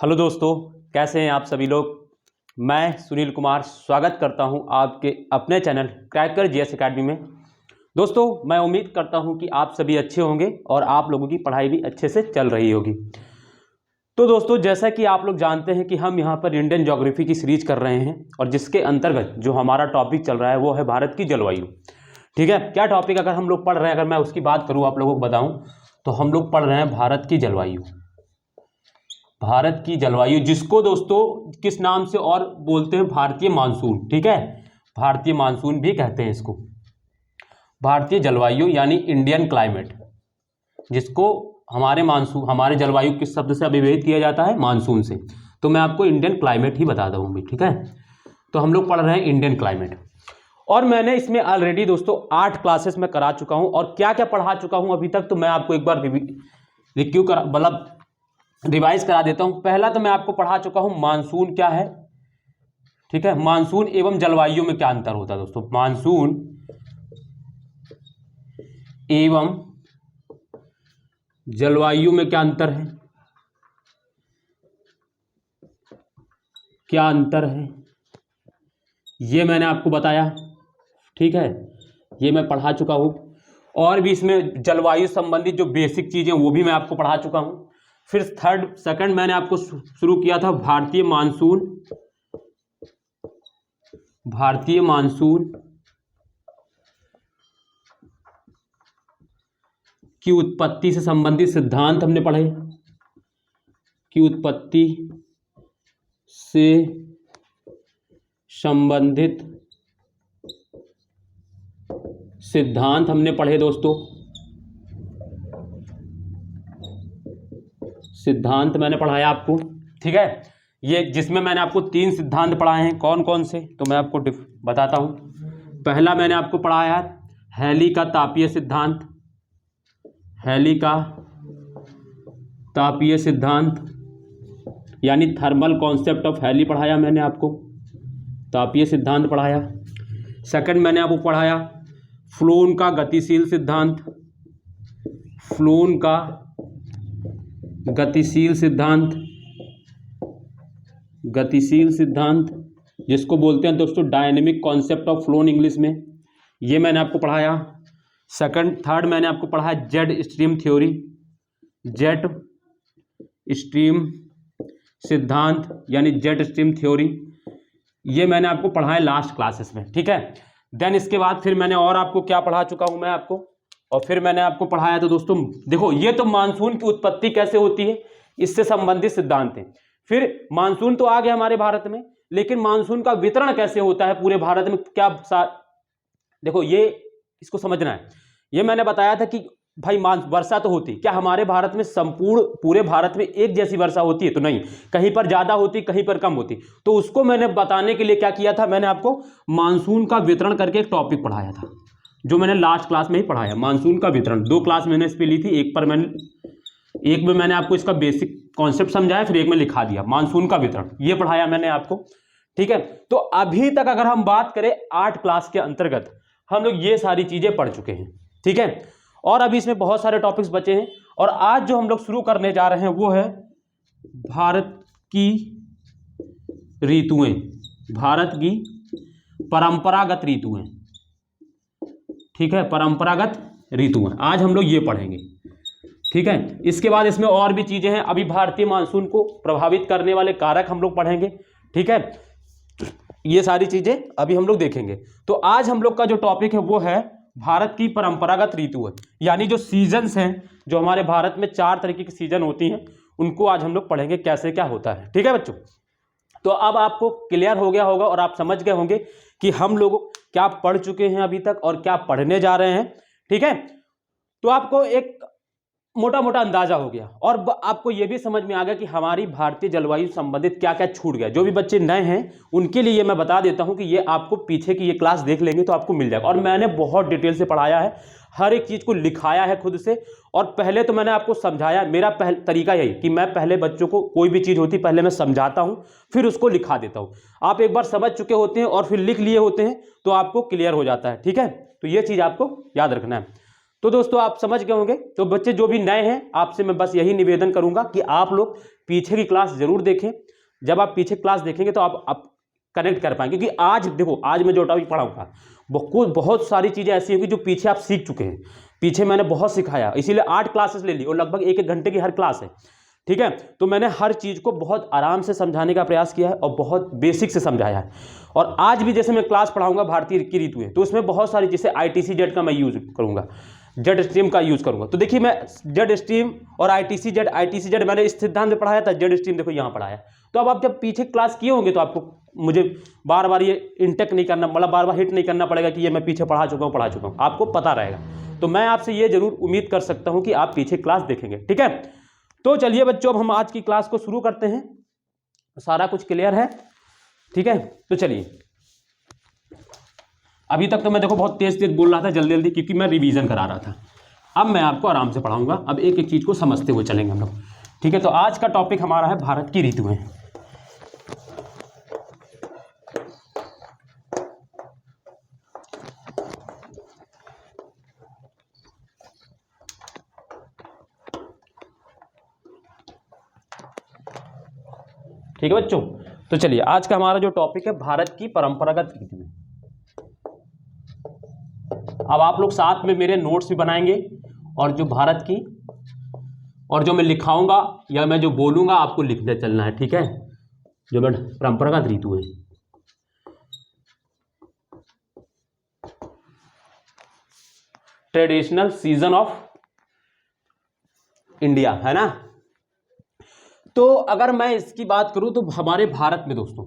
Hello दोस्तों, कैसे हैं आप सभी लोग। मैं सुनील कुमार स्वागत करता हूं आपके अपने चैनल क्रैकर जीएस एकेडमी में। दोस्तों, मैं उम्मीद करता हूं कि आप सभी अच्छे होंगे और आप लोगों की पढ़ाई भी अच्छे से चल रही होगी। तो दोस्तों, जैसा कि आप लोग जानते हैं कि हम यहां पर इंडियन ज्योग्राफी की सीरीज कर रहे हैं और जिसके अंतर्गत जो हमारा टॉपिक चल रहा है वो है भारत की जलवायु। ठीक है, क्या टॉपिक अगर हम लोग पढ़ रहे हैं, अगर मैं उसकी बात करूँ आप लोगों को बताऊँ तो हम लोग पढ़ रहे हैं भारत की जलवायु। भारत की जलवायु, जिसको दोस्तों किस नाम से और बोलते हैं, भारतीय मानसून। ठीक है, भारतीय मानसून भी कहते हैं इसको, भारतीय जलवायु यानी इंडियन क्लाइमेट, जिसको हमारे जलवायु किस शब्द से अभिव्यक्त किया जाता है, मानसून से। तो मैं आपको इंडियन क्लाइमेट ही बता दूँ भी। ठीक है, तो हम लोग पढ़ रहे हैं इंडियन क्लाइमेट और मैंने इसमें ऑलरेडी दोस्तों 8 क्लासेस में करा चुका हूं और क्या क्या पढ़ा चुका हूं अभी तक, तो मैं आपको एक बार रिवाइज करा देता हूं। पहला तो मैं आपको पढ़ा चुका हूं मानसून क्या है। ठीक है, मानसून एवं जलवायु में क्या अंतर होता है दोस्तों, मानसून एवं जलवायु में क्या अंतर है, क्या अंतर है, ये मैंने आपको बताया। ठीक है, ये मैं पढ़ा चुका हूं और भी इसमें जलवायु संबंधित जो बेसिक चीजें वो भी मैं आपको पढ़ा चुका हूं। फिर सेकंड मैंने आपको शुरू किया था भारतीय मानसून, भारतीय मानसून की उत्पत्ति से संबंधित सिद्धांत हमने पढ़े, की उत्पत्ति से संबंधित सिद्धांत हमने पढ़े दोस्तों। सिद्धांत मैंने पढ़ाया आपको। ठीक है, ये जिसमें मैंने आपको 3 सिद्धांत पढ़ाए हैं। कौन कौन से, तो मैं आपको बताता हूं। पहला मैंने आपको पढ़ाया हैली का तापीय सिद्धांत, हैली का तापीय सिद्धांत यानी थर्मल कॉन्सेप्ट ऑफ हैली पढ़ाया मैंने आपको, तापीय सिद्धांत पढ़ाया। सेकंड मैंने आपको पढ़ाया फ्लोन का गतिशील सिद्धांत, फ्लोन का गतिशील सिद्धांत, गतिशील सिद्धांत जिसको बोलते हैं दोस्तों dynamic concept of phloem English में, ये मैंने आपको पढ़ाया। थर्ड मैंने आपको पढ़ाया jet stream theory, jet stream सिद्धांत यानी जेट स्ट्रीम थ्योरी, ये मैंने आपको पढ़ाया लास्ट क्लासेस में। ठीक है, देन इसके बाद फिर मैंने और आपको क्या पढ़ा चुका हूं मैं आपको, और फिर मैंने आपको पढ़ाया तो दोस्तों देखो, ये तो मानसून की उत्पत्ति कैसे होती है इससे संबंधित सिद्धांत हैं। फिर मानसून तो आ गया हमारे भारत में, लेकिन मानसून का वितरण कैसे होता है पूरे भारत में, क्या देखो ये इसको समझना है। ये मैंने बताया था कि भाई वर्षा तो होती, क्या हमारे भारत में संपूर्ण पूरे भारत में एक जैसी वर्षा होती है, तो नहीं, कहीं पर ज्यादा होती कहीं पर कम होती। तो उसको मैंने बताने के लिए क्या किया था, मैंने आपको मानसून का वितरण करके एक टॉपिक पढ़ाया था, जो मैंने लास्ट क्लास में ही पढ़ाया। मानसून का वितरण 2 क्लास मैंने इस पर ली थी, एक में मैंने आपको इसका बेसिक कॉन्सेप्ट समझाया, फिर एक में लिखा दिया मानसून का वितरण, ये पढ़ाया मैंने आपको। ठीक है, तो अभी तक अगर हम बात करें 8 क्लास के अंतर्गत हम लोग ये सारी चीजें पढ़ चुके हैं। ठीक है, और अभी इसमें बहुत सारे टॉपिक्स बचे हैं और आज जो हम लोग शुरू करने जा रहे हैं वो है भारत की ऋतुएं, भारत की परंपरागत ऋतुएं। ठीक है, परंपरागत ऋतुएं आज हम लोग ये पढ़ेंगे। ठीक है, इसके बाद इसमें और भी चीजें हैं, अभी भारतीय मानसून को प्रभावित करने वाले कारक हम लोग पढ़ेंगे। ठीक है, ये सारी चीजें अभी हम लोग देखेंगे। तो आज हम लोग का जो टॉपिक है वो है भारत की परंपरागत ऋतुएं, यानी जो सीजन्स हैं, जो हमारे भारत में 4 तरीके की सीजन होती हैं, उनको आज हम लोग पढ़ेंगे कैसे क्या होता है। ठीक है बच्चों, तो अब आपको क्लियर हो गया होगा और आप समझ गए होंगे कि हम लोग क्या पढ़ चुके हैं अभी तक और क्या पढ़ने जा रहे हैं। ठीक है, तो आपको एक मोटा मोटा अंदाजा हो गया और आपको यह भी समझ में आ गया कि हमारी भारतीय जलवायु संबंधित क्या क्या छूट गया। जो भी बच्चे नए हैं उनके लिए मैं बता देता हूं कि ये आपको पीछे की ये क्लास देख लेंगे तो आपको मिल जाएगा, और मैंने बहुत डिटेल से पढ़ाया है, हर एक चीज को लिखाया है खुद से। और पहले तो मैंने आपको समझाया, मेरा तरीका यही कि मैं पहले बच्चों को कोई भी चीज होती पहले मैं समझाता हूं, फिर उसको लिखा देता हूं। आप एक बार समझ चुके होते हैं और फिर लिख लिए होते हैं तो आपको क्लियर हो जाता है। ठीक है, तो ये चीज आपको याद रखना है। तो दोस्तों आप समझ गए होंगे। तो बच्चे जो भी नए हैं, आपसे मैं बस यही निवेदन करूंगा कि आप लोग पीछे की क्लास जरूर देखें। जब आप पीछे क्लास देखेंगे तो आप कनेक्ट कर पाएंगे, क्योंकि आज देखो, आज मैं जो टॉपिक पढ़ाऊंगा बहुत सारी चीज़ें ऐसी होंगी जो पीछे आप सीख चुके हैं। पीछे मैंने बहुत सिखाया, इसीलिए 8 क्लासेस ले ली और लगभग 1-1 घंटे की हर क्लास है, ठीक है। तो मैंने हर चीज़ को बहुत आराम से समझाने का प्रयास किया है और बहुत बेसिक से समझाया है। और आज भी जैसे मैं क्लास पढ़ाऊंगा भारतीय की ऋतुएं, तो उसमें बहुत सारी, जैसे ITC-जेड का मैं यूज़ करूंगा, जेड स्ट्रीम का यूज़ करूंगा। तो देखिए, मैं जेड स्ट्रीम और ITC-जेड मैंने इस सिद्धांत में पढ़ाया था, जेड स्ट्रीम देखो यहाँ पढ़ाया। तो अब आप जब पीछे क्लास किए होंगे तो आपको मुझे बार बार ये इंटेक नहीं करना, मतलब बार बार हिट नहीं करना पड़ेगा कि ये मैं पीछे पढ़ा चुका हूँ, आपको पता रहेगा। तो मैं आपसे ये जरूर उम्मीद कर सकता हूँ कि आप पीछे क्लास देखेंगे, ठीक है। तो चलिए बच्चों, अब हम आज की क्लास को शुरू करते हैं। सारा कुछ क्लियर है, ठीक है। तो चलिए, अभी तक तो मैं देखो बहुत तेज तेज बोल रहा था, जल्दी जल्दी, क्योंकि मैं रिवीजन करा रहा था। अब मैं आपको आराम से पढ़ाऊंगा, अब एक एक चीज को समझते हुए चलेंगे हम लोग, ठीक है। तो आज का टॉपिक हमारा है भारत की ऋतुएं। ठीक है बच्चों, तो चलिए, आज का हमारा जो टॉपिक है भारत की परंपरागत ऋतुएं। अब आप लोग साथ में मेरे नोट्स भी बनाएंगे, और जो भारत की, और जो मैं लिखाऊंगा या मैं जो बोलूंगा आपको लिखने चलना है, ठीक है। जो मैं परंपरागत ऋतुएं, ट्रेडिशनल सीजन ऑफ इंडिया, है ना। तो अगर मैं इसकी बात करूं तो हमारे भारत में दोस्तों,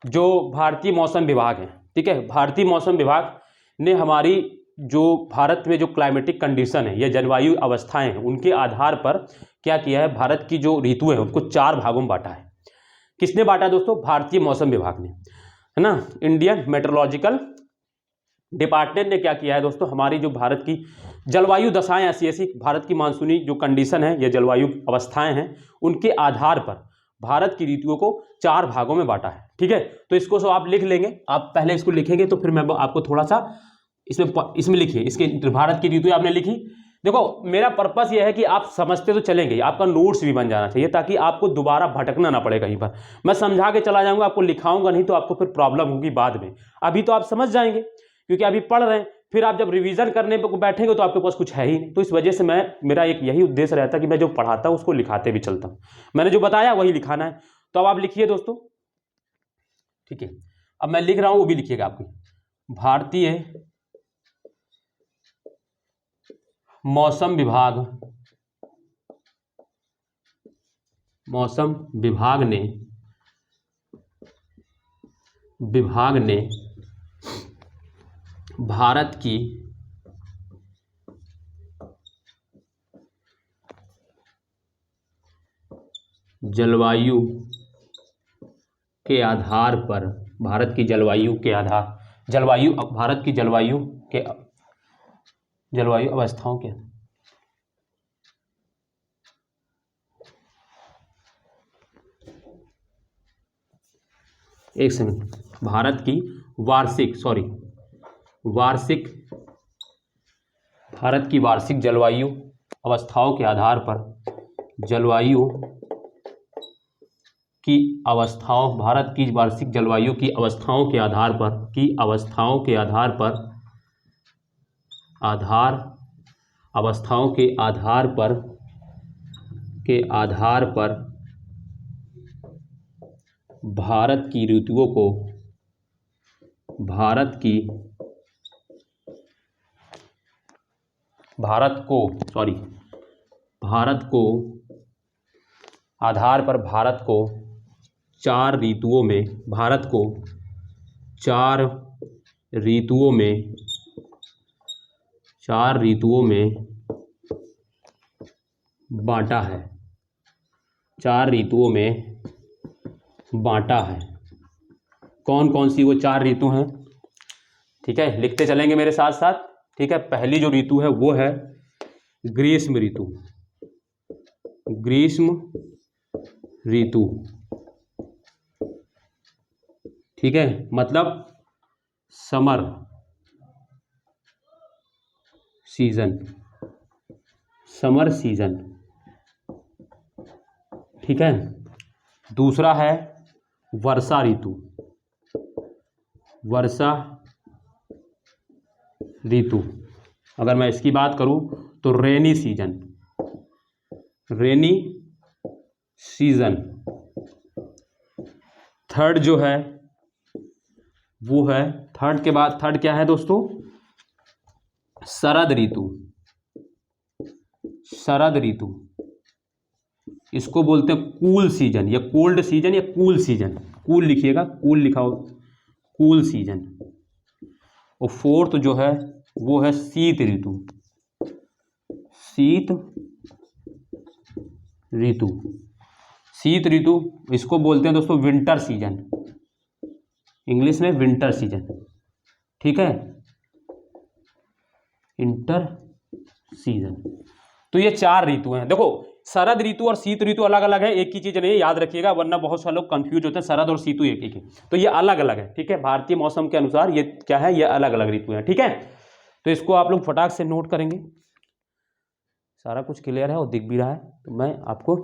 जो भारतीय मौसम विभाग है, ठीक है, भारतीय मौसम विभाग ने हमारी जो भारत में जो क्लाइमेटिक कंडीशन है या जलवायु अवस्थाएं हैं, उनके आधार पर क्या किया है, भारत की जो ऋतुएं हैं उनको 4 भागों में बांटा है। किसने बांटा दोस्तों? भारतीय मौसम विभाग ने, है ना। इंडियन मेट्रोलॉजिकल डिपार्टमेंट ने क्या किया है दोस्तों, हमारी जो भारत की जलवायु दशाएं, ऐसी ऐसी भारत की मानसूनी जो कंडीशन है या जलवायु अवस्थाएं हैं, उनके आधार पर भारत की ऋतुओं को 4 भागों में बांटा है, ठीक है। तो इसको सब आप लिख लेंगे, आप पहले इसको लिखेंगे तो फिर मैं आपको थोड़ा सा इसमें लिखिए, इसके भारत की ऋतुएं आपने लिखी। देखो, मेरा पर्पस यह है कि आप समझते तो चलेंगे, आपका नोट्स भी बन जाना चाहिए, ताकि आपको दोबारा भटकना ना पड़े कहीं पर। मैं समझा के चला जाऊंगा, आपको लिखाऊंगा नहीं तो आपको फिर प्रॉब्लम होगी बाद में। अभी तो आप समझ जाएंगे क्योंकि अभी पढ़ रहे हैं, फिर आप जब रिवीजन करने पर बैठेंगे तो आपके पास कुछ है ही नहीं। तो इस वजह से मेरा एक यही उद्देश्य रहता है कि मैं जो पढ़ाता हूँ उसको लिखाते भी चलता हूँ। मैंने जो बताया वही लिखाना है। तो अब आप लिखिए दोस्तों, ठीक है। अब मैं लिख रहा हूँ, वो भी लिखिएगा आपकी। भारतीय मौसम विभाग ने भारत की जलवायु के आधार पर, भारत की जलवायु अवस्थाओं के, एक सेकंड, भारत की वार्षिक जलवायु अवस्थाओं के आधार पर, भारत की वार्षिक जलवायु की अवस्थाओं के आधार पर भारत की ऋतुओं को भारत को 4 ऋतुओं में बांटा है। 4 ऋतुओं में बांटा है। कौन कौन सी वो 4 ऋतु हैं, ठीक है, लिखते चलेंगे मेरे साथ साथ, ठीक है। पहली जो ऋतु है वो है ग्रीष्म ऋतु, ठीक है, मतलब सीजन, समर सीजन, ठीक है। दूसरा है वर्षा ऋतु, वर्षा ऋतु। अगर मैं इसकी बात करूं तो rainy season, rainy season. Third जो है वो है, थर्ड के बाद थर्ड क्या है दोस्तों, शरद ऋतु, शरद ऋतु। इसको बोलते हैं कूल सीजन या कोल्ड सीजन या कूल सीजन, कूल लिखिएगा, कूल लिखा हो, कूल सीजन। और फोर्थ जो है वो है शीत ऋतु, शीत ऋतु, शीत ऋतु। इसको बोलते हैं दोस्तों विंटर सीजन, इंग्लिश में विंटर सीजन, ठीक है, विंटर सीजन। तो ये चार ऋतु हैं। देखो शरद ऋतु और शीत ऋतु अलग अलग है, एक ही चीज नहीं, याद रखिएगा, वरना बहुत सारे लोग कंफ्यूज होते हैं, शरद और शीत एक ही है। तो ये अलग अलग है, ठीक है, भारतीय मौसम के अनुसार ये क्या है, ये अलग अलग ऋतु है, ठीक है। तो इसको आप लोग फटाक से नोट करेंगे। सारा कुछ क्लियर है और दिख भी रहा है तो मैं आपको,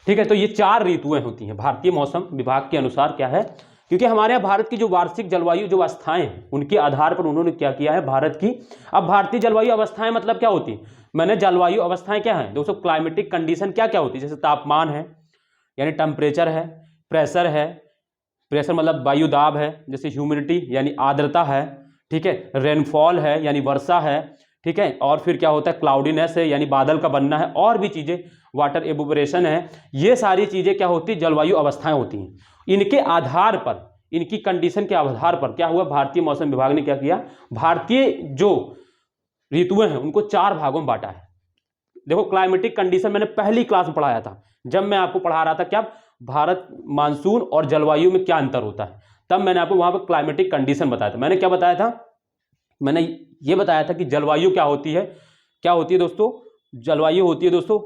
ठीक है। तो ये चार ऋतुएं होती हैं भारतीय मौसम विभाग के अनुसार, क्या है, क्योंकि हमारे यहाँ भारत की जो वार्षिक जलवायु जो अवस्थाएं हैं उनके आधार पर उन्होंने क्या किया है भारत की। अब भारतीय जलवायु अवस्थाएं मतलब क्या होती है, मैंने जलवायु अवस्थाएं क्या है दोस्तों, क्लाइमेटिक कंडीशन क्या क्या होती है, जैसे तापमान है यानी टेम्परेचर है, प्रेशर है, प्रेशर मतलब वायु दाब है, जैसे ह्यूमिडिटी यानी आर्द्रता है, ठीक है, रेनफॉल है यानी वर्षा है, ठीक है, और फिर क्या होता है क्लाउडीनेस है यानी बादल का बनना है, और भी चीजें, वाटर एवोपरेशन है। ये सारी चीजें क्या होती है, जलवायु अवस्थाएं होती हैं। इनके आधार पर, इनकी कंडीशन के आधार पर क्या हुआ, भारतीय मौसम विभाग ने क्या किया, भारतीय जो ऋतुएं हैं उनको चार भागों में बांटा है। देखो क्लाइमेटिक कंडीशन मैंने पहली क्लास में पढ़ाया था, जब मैं आपको पढ़ा रहा था क्या भारत मानसून और जलवायु में क्या अंतर होता है, तब मैंने आपको वहां पर क्लाइमेटिक कंडीशन बताया था। मैंने क्या बताया था, मैंने ये बताया था कि जलवायु क्या होती है, क्या होती है दोस्तों, जलवायु होती है दोस्तों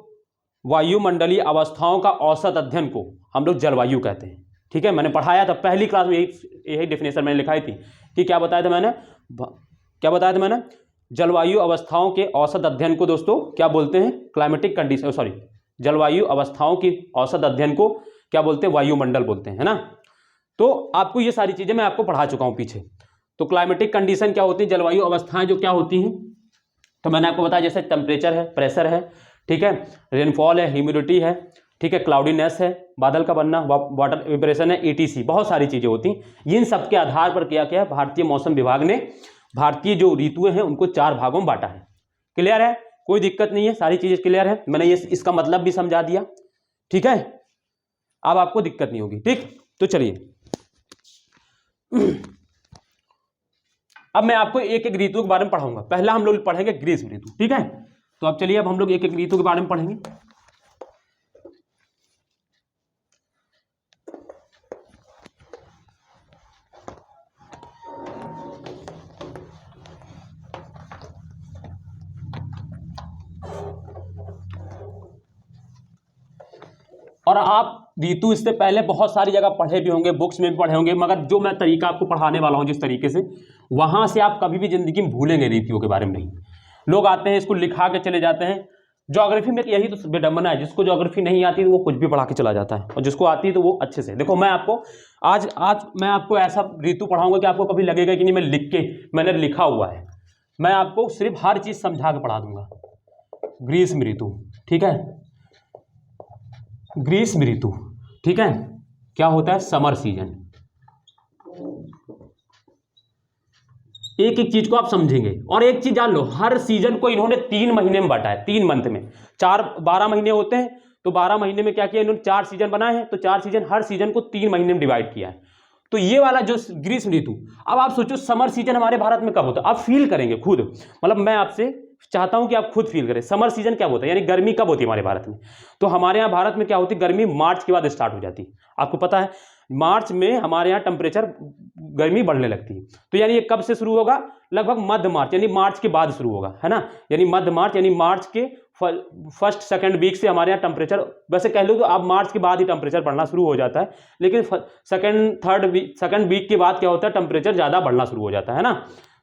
वायुमंडलीय अवस्थाओं का औसत अध्ययन को हम लोग जलवायु कहते हैं, ठीक है। मैंने पढ़ाया था पहली क्लास में, यही डेफिनेशन मैंने लिखाई थी कि क्या बताया था मैंने, क्या बताया था मैंने, जलवायु अवस्थाओं के औसत अध्ययन को दोस्तों क्या बोलते हैं, क्लाइमेटिक कंडीशन, सॉरी, जलवायु अवस्थाओं की औसत अध्ययन को क्या बोलते हैं, वायुमंडल बोलते हैं, है ना। तो आपको ये सारी चीजें मैं आपको पढ़ा चुका हूं पीछे। तो क्लाइमेटिक कंडीशन क्या होती है, जलवायु अवस्थाएं जो क्या होती हैं, तो मैंने आपको बताया जैसे टेम्परेचर है, प्रेशर है, ठीक है, रेनफॉल है, ह्यूमिडिटी है, ठीक है, क्लाउडीनेस है, बादल का बनना, वाटर इवेपोरेशन है, ETC, बहुत सारी चीजें होती हैं। इन सब के आधार पर क्या किया भारतीय मौसम विभाग ने भारतीय जो ऋतुएं हैं उनको चार भागों में बांटा है। क्लियर है, कोई दिक्कत नहीं है, सारी चीजें क्लियर है, मैंने ये इसका मतलब भी समझा दिया, ठीक है, अब आपको दिक्कत नहीं होगी, ठीक। तो चलिए अब मैं आपको एक एक ऋतु के बारे में पढ़ाऊंगा। पहला हम लोग पढ़ेंगे ग्रीष्म ऋतु, ठीक है। तो अब चलिए अब हम लोग एक एक ऋतु के बारे में पढ़ेंगे। और आप ऋतु इससे पहले बहुत सारी जगह पढ़े भी होंगे, बुक्स में भी पढ़े होंगे, मगर जो मैं तरीका आपको पढ़ाने वाला हूं जिस तरीके से, वहां से आप कभी भी जिंदगी में भूलेंगे ऋतुओं के बारे में नहीं। लोग आते हैं इसको लिखा के चले जाते हैं। ज्योग्राफी में यही तो विडंबना है, जिसको ज्योग्राफी नहीं आती तो वो कुछ भी पढ़ा के चला जाता है, और जिसको आती है तो वो अच्छे से। देखो मैं आपको आज मैं आपको ऐसा ऋतु पढ़ाऊंगा कि आपको कभी लगेगा कि नहीं मैं लिख के मैंने लिखा हुआ है, मैं आपको सिर्फ हर चीज समझा के पढ़ा दूंगा। ग्रीष्म ऋतु, ठीक है, ग्रीष्म ऋतु, ठीक है, क्या होता है, समर सीजन। एक एक चीज को आप समझेंगे, और एक चीज जान लो, हर सीजन को इन्होंने 3 महीने में बांटा है, 3 मंथ में, 12 महीने होते हैं, तो 12 महीने में क्या किया इन्होंने, 4 सीजन बनाए हैं, तो 4 सीजन, हर सीजन को 3 महीने में डिवाइड किया है। तो ये वाला जो ग्रीष्म ऋतु, अब आप सोचो समर सीजन हमारे भारत में कब होता है, आप फील करेंगे खुद, मतलब मैं आपसे चाहता हूं कि आप खुद फील करें समर सीजन क्या होता है, यानी गर्मी कब होती है हमारे भारत में। तो हमारे यहाँ भारत में क्या होती है, गर्मी मार्च के बाद स्टार्ट हो जाती है, आपको पता है, मार्च में हमारे यहाँ टेम्परेचर गर्मी बढ़ने लगती है। तो यानी ये कब से शुरू होगा, लगभग मध्य मार्च, यानी मार्च के बाद शुरू होगा, है ना, यानी मध्य मार्च, यानी मार्च के फर्स्ट सेकंड वीक से हमारे यहाँ टेम्परेचर, वैसे कह लो तो अब मार्च के बाद ही टेम्परेचर बढ़ना शुरू हो जाता है, लेकिन सेकंड वीक के बाद क्या होता है, टेम्परेचर ज़्यादा बढ़ना शुरू हो जाता है ना।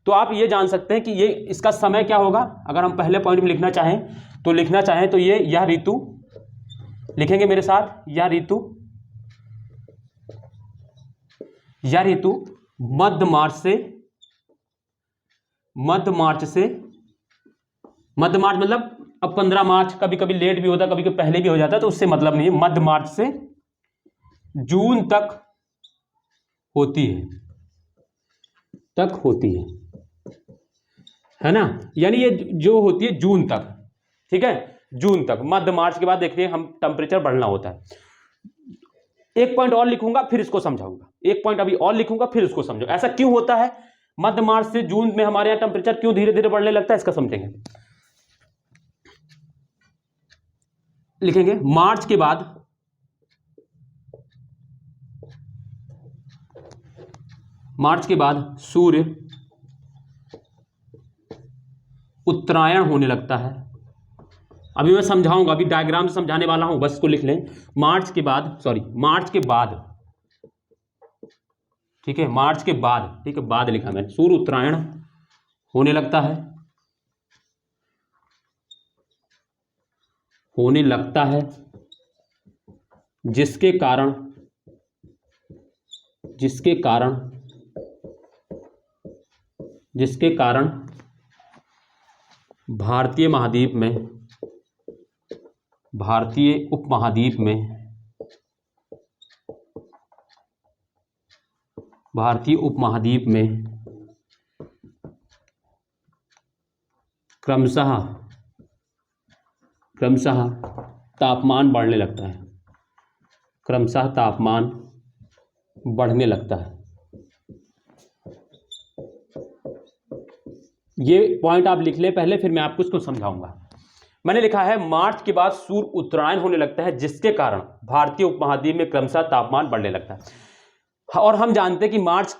तो आप ये जान सकते हैं कि ये इसका समय क्या होगा। अगर हम पहले पॉइंट में लिखना चाहें तो ये यह ऋतु लिखेंगे मेरे साथ, यह ऋतु मध्य मार्च मतलब अब 15 मार्च, कभी कभी लेट भी होता है, कभी कभी पहले भी हो जाता है, तो उससे मतलब नहीं है। मध्य मार्च से जून तक होती है ना, यानी ये जो होती है जून तक, ठीक है, जून तक। मध्य मार्च के बाद देखिए हम टेम्परेचर बढ़ना होता है। एक पॉइंट और लिखूंगा फिर इसको समझाऊंगा, एक पॉइंट अभी और लिखूंगा फिर उसको समझो ऐसा क्यों होता है। मध्य मार्च से जून में हमारे यहाँ टेम्परेचर क्यों धीरे धीरे बढ़ने लगता है, इसका समझेंगे। लिखेंगे मार्च के बाद सूर्य उत्तरायण होने लगता है। अभी मैं समझाऊंगा, अभी डायग्राम से समझाने वाला हूं, बस इसको लिख लें। मार्च के बाद, ठीक है, मार्च के बाद, ठीक है, बाद लिखा मैंने, सूर्य उत्तरायण होने लगता है, जिसके कारण भारतीय उपमहाद्वीप में क्रमशः तापमान बढ़ने लगता है, ये पॉइंट आप लिख ले पहले, फिर मैं आपको इसको समझाऊंगा। मैंने लिखा है मार्च के बाद सूर्य उत्तरायण होने लगता है, जिसके कारण भारतीय उपमहाद्वीप में क्रमशः तापमान बढ़ने लगता है। और हम जानते हैं कि मार्च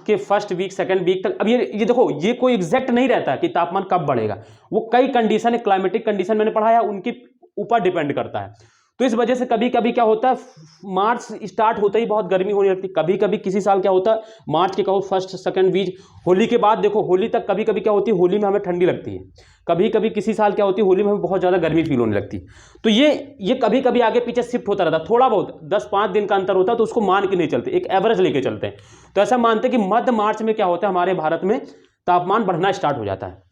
के फर्स्ट वीक, सेकंड वीक तक, अब ये देखो, ये कोई एग्जैक्ट नहीं रहता है कि तापमान कब बढ़ेगा, वो कई कंडीशन है, क्लाइमेटिक कंडीशन मैंने पढ़ाया, उनके ऊपर डिपेंड करता है। तो इस वजह से कभी कभी क्या होता है, मार्च स्टार्ट होते ही बहुत गर्मी होने लगती है। कभी कभी किसी साल क्या होता है, मार्च के कहो फर्स्ट सेकंड वीक, होली के बाद देखो, होली तक कभी कभी क्या होती है, होली में हमें ठंडी लगती है। कभी कभी किसी साल क्या होती है, होली में हमें बहुत ज़्यादा गर्मी फील होने लगती है। तो ये कभी कभी आगे पीछे शिफ्ट होता रहता है, थोड़ा बहुत 10-5 दिन का अंतर होता है, तो उसको मान के नहीं चलते, एक एवरेज लेके चलते हैं। तो ऐसा मानते हैं कि मध्य मार्च में क्या होता है, हमारे भारत में तापमान बढ़ना स्टार्ट हो जाता है।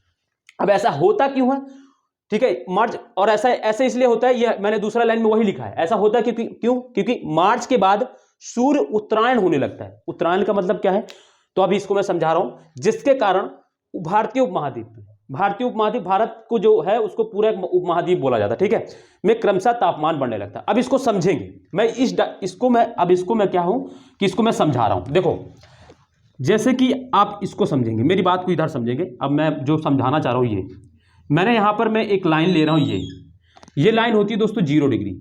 अब ऐसा होता क्यों है, ठीक है, मार्च, और ऐसा इसलिए होता है, ये मैंने दूसरा लाइन में वही लिखा है, ऐसा होता है क्योंकि मार्च के बाद सूर्य उत्तरायण होने लगता है। उत्तरायण का मतलब क्या है, तो अभी इसको मैं समझा रहा हूं, जिसके कारण भारतीय उपमहाद्वीप, भारत को जो है उसको पूरा एक उपमहाद्वीप बोला जाता है, ठीक है, में क्रमशः तापमान बढ़ने लगता है। अब इसको समझेंगे, मैं इसको मैं क्या हूं कि इसको मैं समझा रहा हूं। देखो, जैसे कि आप इसको समझेंगे, मेरी बात को इधर समझेंगे। अब मैं जो समझाना चाह रहा हूं, ये मैंने यहां पर मैं एक लाइन ले रहा हूं, ये लाइन होती है दोस्तों 0 डिग्री।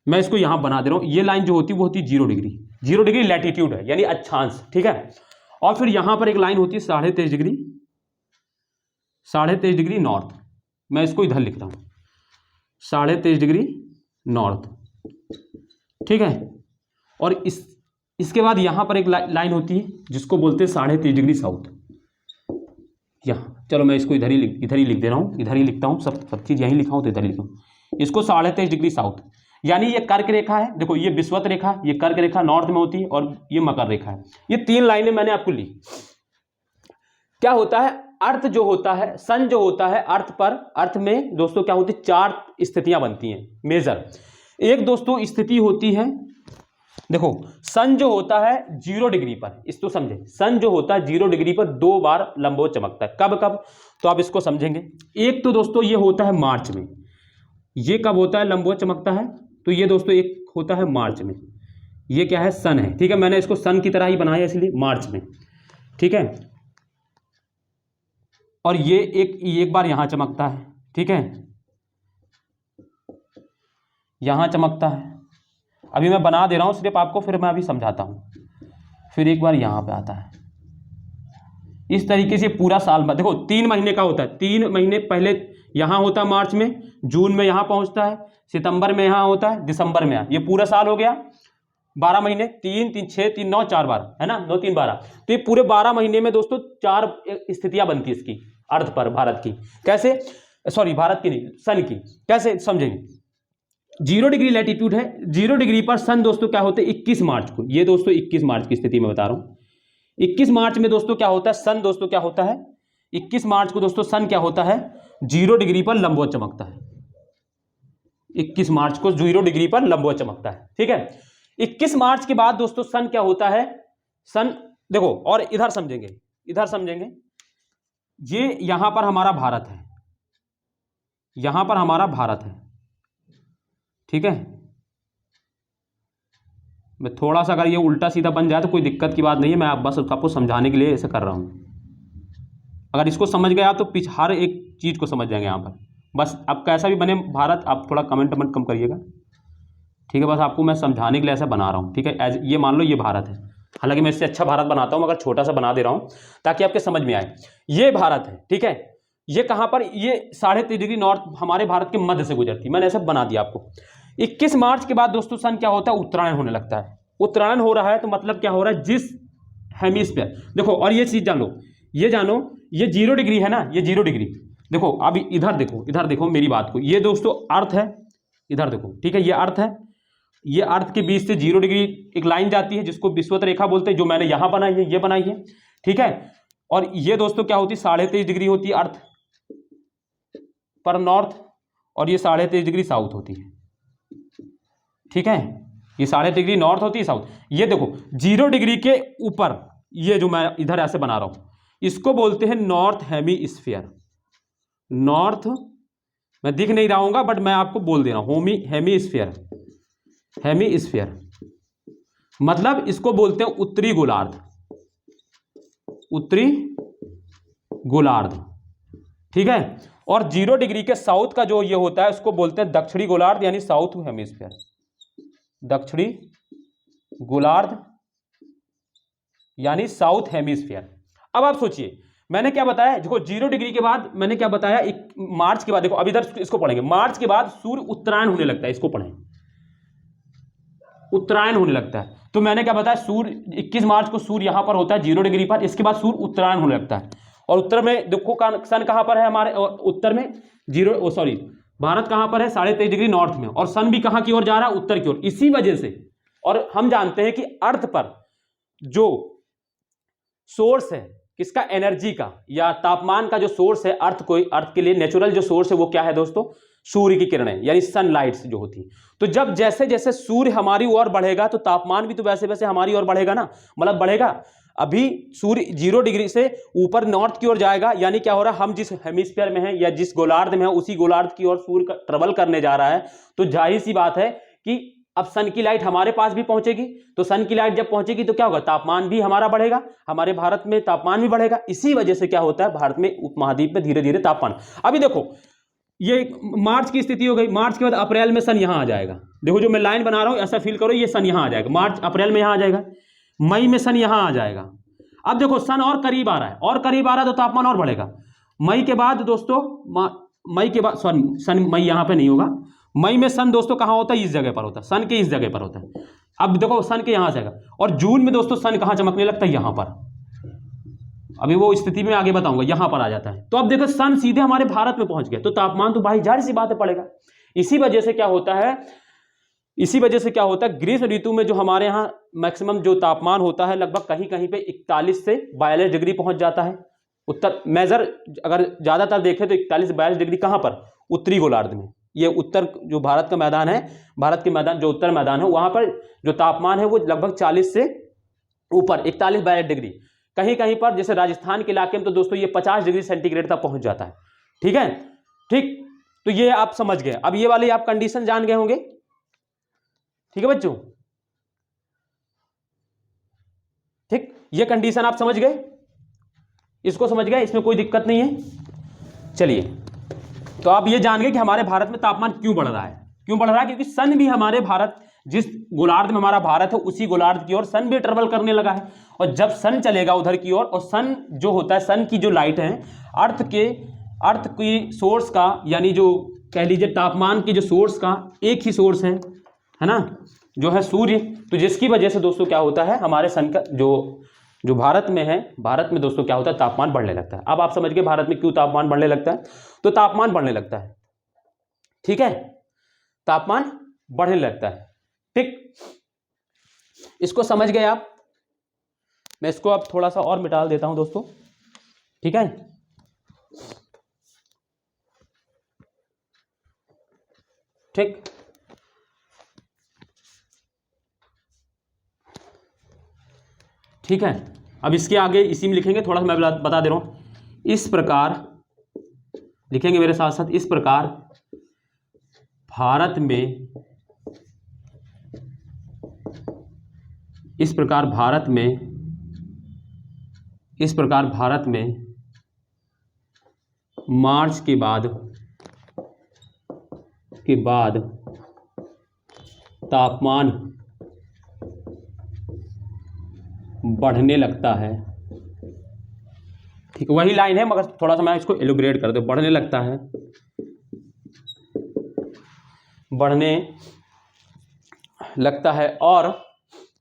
मैं इसको यहां बना दे रहा हूं, ये लाइन जो होती है वो होती है 0 डिग्री। 0 डिग्री लैटिट्यूड है, यानी अक्षांश, ठीक है। और फिर यहां पर एक लाइन होती है 23.5 डिग्री नॉर्थ। मैं इसको इधर लिख रहा हूं 23.5 डिग्री नॉर्थ, ठीक है। और इसके बाद यहां पर एक लाइन होती है जिसको बोलते हैं 23.5 डिग्री साउथ। यहाँ चलो मैं इसको इधर ही लिख दे रहा हूँ, इधर ही लिखता हूँ, सब चीज़ यहीं लिखा हूँ तो इधर लिखा हूँ। इसको 23.5 डिग्री साउथ, यानी ये कर्क रेखा है, देखो ये विषुवत रेखा, ये कर्क रेखा नॉर्थ में होती है, और ये मकर रेखा है। ये 3 लाइनें मैंने आपको ली। क्या होता है, अर्थ जो होता है, सन जो होता है, अर्थ में दोस्तों क्या होती है, 4 स्थितियां बनती हैं मेजर। एक दोस्तों स्थिति होती है, देखो सन जो होता है 0 डिग्री पर, इसको समझे, सन जो होता है 0 डिग्री पर 2 बार लंबवत चमकता है। कब, तो आप इसको समझेंगे। एक तो दोस्तों ये होता है मार्च में, ये कब होता है लंबवत चमकता है, तो ये दोस्तों एक होता है मार्च में, ये क्या है, सन है, ठीक है। मैंने इसको सन की तरह ही बनाया इसलिए मार्च में, ठीक है। और ये एक बार यहां चमकता है, ठीक है, यहां चमकता है। अभी मैं बना दे रहा हूं सिर्फ आपको, फिर मैं अभी समझाता हूं। फिर एक बार यहां पे आता है। इस तरीके से पूरा साल में देखो 3 महीने का होता है। 3 महीने पहले यहां होता है मार्च में, जून में यहां पहुंचता है, सितंबर में यहां होता है, दिसंबर में ये पूरा साल हो गया। 12 महीने, 3 3 6 3 9 4 12 है ना, 9 3 12। तो ये पूरे 12 महीने में दोस्तों 4 स्थितियां बनती है इसकी अर्थ पर भारत की। कैसे, सॉरी भारत की नहीं, सन की। कैसे समझेंगे, 0 डिग्री लैटिट्यूड है, 0 डिग्री पर सन दोस्तों क्या होते हैं 21 मार्च को, ये दोस्तों 21 मार्च की स्थिति में बता रहा हूं। 21 मार्च में दोस्तों क्या होता है, सन दोस्तों क्या होता है, 21 मार्च को दोस्तों सन क्या होता है, 0 डिग्री पर लंबवत चमकता है। 21 मार्च को 0 डिग्री पर लंबवत चमकता है, ठीक है। 21 मार्च के बाद दोस्तों सन क्या होता है, सन देखो, और इधर समझेंगे, इधर समझेंगे, ये यहां पर हमारा भारत है, यहां पर हमारा भारत है, ठीक है। मैं थोड़ा सा अगर ये उल्टा सीधा बन जाए तो कोई दिक्कत की बात नहीं है, मैं आप बस आपको समझाने के लिए ऐसे कर रहा हूं। अगर इसको समझ गए आप तो हर एक चीज को समझ जाएंगे यहां पर। बस अब कैसा भी बने भारत, आप थोड़ा कमेंट कम करिएगा, ठीक है। बस आपको मैं समझाने के लिए ऐसा बना रहा हूँ, ठीक है। एज ये मान लो ये भारत है, हालांकि मैं इससे अच्छा भारत बनाता हूँ मगर छोटा सा बना दे रहा हूँ ताकि आपके समझ में आए। ये भारत है, ठीक है। ये कहाँ पर, ये 3.5 डिग्री नॉर्थ हमारे भारत के मध्य से गुजरती, मैंने ऐसा बना दिया आपको। 21 मार्च के बाद दोस्तों सन क्या होता है, उत्तरायण होने लगता है। उत्तरायण हो रहा है तो मतलब क्या हो रहा है, जिस हेमिस्फीयर देखो, और ये चीज जान लो, ये जानो, ये 0 डिग्री है ना, ये 0 डिग्री देखो, अब इधर देखो, इधर देखो मेरी बात को, ये दोस्तों अर्थ है, इधर देखो, ठीक है, ये अर्थ है, ये अर्थ के बीच से 0 डिग्री एक लाइन जाती है जिसको विषुवत रेखा बोलते हैं, जो मैंने यहां बनाई है, ये बनाई है, ठीक है। और ये दोस्तों क्या होती है, 23.5 डिग्री होती है अर्थ पर नॉर्थ, और ये 23.5 डिग्री साउथ होती है, ठीक है। ये 23.5 डिग्री नॉर्थ होती है, साउथ। ये देखो 0 डिग्री के ऊपर, ये जो मैं इधर ऐसे बना रहा हूं, इसको बोलते हैं नॉर्थ हेमीस्फीयर। नॉर्थ, मैं दिख नहीं रहा हूंगा बट मैं आपको बोल दे रहा हूं, हेमीस्फीयर, हेमीस्फीयर मतलब इसको बोलते हैं उत्तरी गोलार्ध, उत्तरी गोलार्ध, ठीक है। और 0 डिग्री के साउथ का जो ये होता है उसको बोलते हैं दक्षिणी गोलार्ध, यानी साउथ हेमिस्फीयर, दक्षिणी गोलार्ध यानी साउथ हेमिस्फीयर। अब आप सोचिए मैंने क्या बताया, देखो 0 डिग्री के बाद मैंने क्या बताया, मार्च के बाद देखो, अब इधर इसको पढ़ेंगे, मार्च के बाद सूर्य उत्तरायण होने लगता है, इसको पढ़ें, उत्तरायण होने लगता है। तो मैंने क्या बताया, सूर्य 21 मार्च को सूर्य यहां पर होता है 0 डिग्री पर, इसके बाद सूर्य उत्तरायण होने लगता है। और उत्तर में देखो सन कहां पर है हमारे, उत्तर में भारत कहां पर है, 23.5 डिग्री नॉर्थ में, और सन भी कहां की ओर जा रहा है, उत्तर की ओर। इसी वजह से, और हम जानते हैं कि अर्थ पर जो सोर्स है किसका, एनर्जी का या तापमान का जो सोर्स है अर्थ के लिए नेचुरल जो सोर्स है वो क्या है दोस्तों, सूर्य की किरणें, यानी सनलाइट्स जो होती है। तो जब जैसे जैसे सूर्य हमारी ओर बढ़ेगा तो तापमान भी तो वैसे वैसे हमारी ओर बढ़ेगा ना, मतलब बढ़ेगा। अभी सूर्य 0 डिग्री से ऊपर नॉर्थ की ओर जाएगा, यानी क्या हो रहा है, हम जिस हेमिस्फीयर में हैं या जिस गोलार्ध में है उसी गोलार्ध की ओर सूर्य ट्रेवल करने जा रहा है। तो जाहिर सी बात है कि अब सन की लाइट हमारे पास भी पहुंचेगी, तो सन की लाइट जब पहुंचेगी तो क्या होगा, तापमान भी हमारा बढ़ेगा, हमारे भारत में तापमान भी बढ़ेगा। इसी वजह से क्या होता है, भारत में उपमहाद्वीप में धीरे धीरे तापमान, अभी देखो ये मार्च की स्थिति हो गई, मार्च के बाद अप्रैल में सन यहां आ जाएगा। देखो जो मैं लाइन बना रहा हूं ऐसा फील करो, ये सन यहां आ जाएगा, मार्च अप्रैल में यहां आ जाएगा, मई में सन यहां आ जाएगा। अब देखो सन और करीब आ रहा है, और करीब आ रहा है तो तापमान और बढ़ेगा। मई के बाद दोस्तों, मई के बाद सॉरी सन, मई यहां पे नहीं होगा, मई में सन दोस्तों कहां होता है, इस जगह पर होता है, सन के इस जगह पर होता है। अब देखो सन के यहां से आएगा, और जून में दोस्तों सन कहां चमकने लगता है, यहां पर। अभी वो स्थिति में आगे बताऊंगा, यहां पर आ जाता है। तो अब देखो सन सीधे हमारे भारत में पहुंच गया, तो तापमान तो भाई जाहिर सी बात है पड़ेगा। इसी वजह से क्या होता है, ग्रीष्म ऋतु में जो हमारे यहाँ मैक्सिमम जो तापमान होता है लगभग कहीं कहीं पे 41 से 42 डिग्री पहुंच जाता है। उत्तर मेजर अगर ज्यादातर देखें तो 41-42 डिग्री कहां पर, उत्तरी गोलार्ध में। ये उत्तर जो भारत का मैदान है, भारत के मैदान जो उत्तर मैदान है, वहां पर जो तापमान है वो लगभग 40 से ऊपर 41-42 डिग्री। कहीं कहीं पर जैसे राजस्थान के इलाके में तो दोस्तों ये 50 डिग्री सेंटीग्रेड तक पहुंच जाता है, ठीक है। ठीक, तो ये आप समझ गए। अब ये वाली आप कंडीशन जान गए होंगे, ठीक है बच्चों, ठीक, ये कंडीशन आप समझ गए, इसको समझ गए, इसमें कोई दिक्कत नहीं है। चलिए, तो आप ये जान गए कि हमारे भारत में तापमान क्यों बढ़ रहा है, क्योंकि सन भी हमारे भारत, जिस गोलार्ध में हमारा भारत है उसी गोलार्ध की ओर सन भी ट्रेवल करने लगा है। और जब सन चलेगा उधर की ओर, और सन जो होता है, सन की जो लाइट है अर्थ की सोर्स का, यानी जो कह लीजिए तापमान की जो सोर्स का एक ही सोर्स है ना, जो है सूर्य, तो जिसकी वजह से दोस्तों क्या होता है, हमारे सन का जो भारत में है, भारत में दोस्तों क्या होता है, तापमान बढ़ने लगता है। अब आप समझ गए भारत में क्यों तापमान बढ़ने लगता है, तो तापमान बढ़ने लगता है, ठीक है, तापमान बढ़ने लगता है, ठीक, इसको समझ गए आप। मैं इसको अब थोड़ा सा और मिटा देता हूं दोस्तों, ठीक है, ठीक, ठीक है। अब इसके आगे इसी में लिखेंगे, थोड़ा सा मैं बता दे रहा हूं, इस प्रकार लिखेंगे मेरे साथ साथ, इस प्रकार भारत में, इस प्रकार भारत में, इस प्रकार भारत में मार्च के बाद तापमान बढ़ने लगता है, ठीक, वही लाइन है मगर थोड़ा सा मैं इसको एलोबरेट कर दूं, बढ़ने लगता है, बढ़ने लगता है, और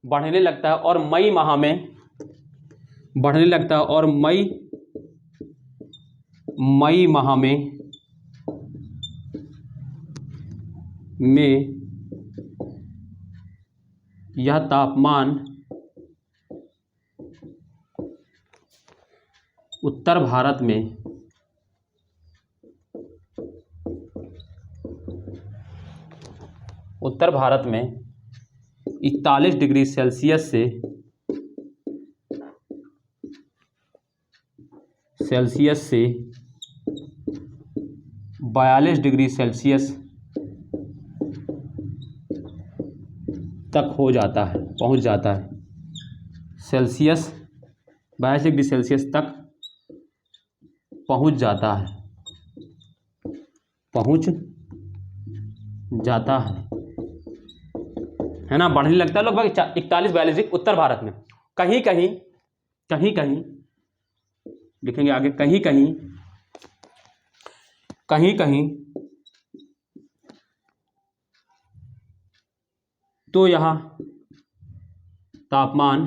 बढ़ने लगता है, और मई माह में बढ़ने लगता है, और मई माह में यह तापमान उत्तर भारत में 41 डिग्री सेल्सियस से 42 डिग्री सेल्सियस तक हो जाता है, पहुंच जाता है, सेल्सियस 42 डिग्री सेल्सियस तक पहुंच जाता है, पहुंच जाता है ना, बढ़ने लगता है लगभग 41-42 उत्तर भारत में, कहीं कहीं लिखेंगे आगे, कहीं कहीं तो यह तापमान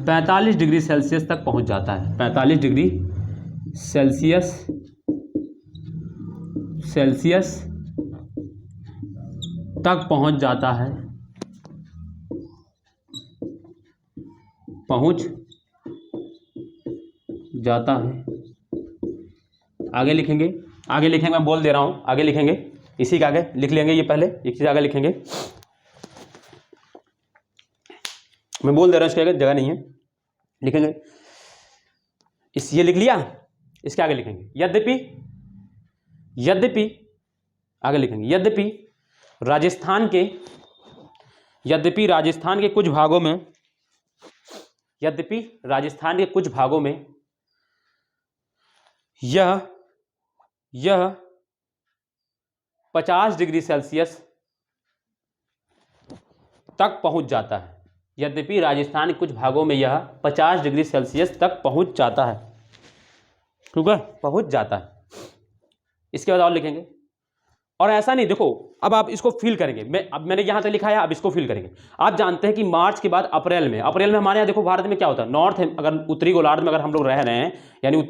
45 डिग्री सेल्सियस तक पहुंच जाता है, 45 डिग्री सेल्सियस तक पहुंच जाता है, पहुंच जाता है। आगे लिखेंगे, मैं बोल दे रहा हूं, आगे लिखेंगे, इसी के आगे लिख लेंगे, ये पहले एक चीज आगे लिखेंगे, मैं बोल दे रहा हूं, इसके आगे जगह नहीं है, लिखेंगे, ये लिख लिया, इसके आगे लिखेंगे, यद्यपि आगे लिखेंगे, यद्यपि राजस्थान के कुछ भागों में यह 50 डिग्री सेल्सियस तक पहुंच जाता है, यद्यपि राजस्थान के कुछ भागों में यह 50 डिग्री सेल्सियस तक पहुंच जाता है, ठीक है, पहुंच जाता है। इसके बाद और लिखेंगे, और ऐसा नहीं, देखो अब आप इसको फील करेंगे, मैंने यहां तक लिखा है, अब इसको फील करेंगे। आप जानते हैं कि मार्च के बाद अप्रैल में हमारे यहाँ देखो भारत में क्या होता है, नॉर्थ, अगर उत्तरी गोलार्ध में अगर हम लोग रह रहे हैं, यानी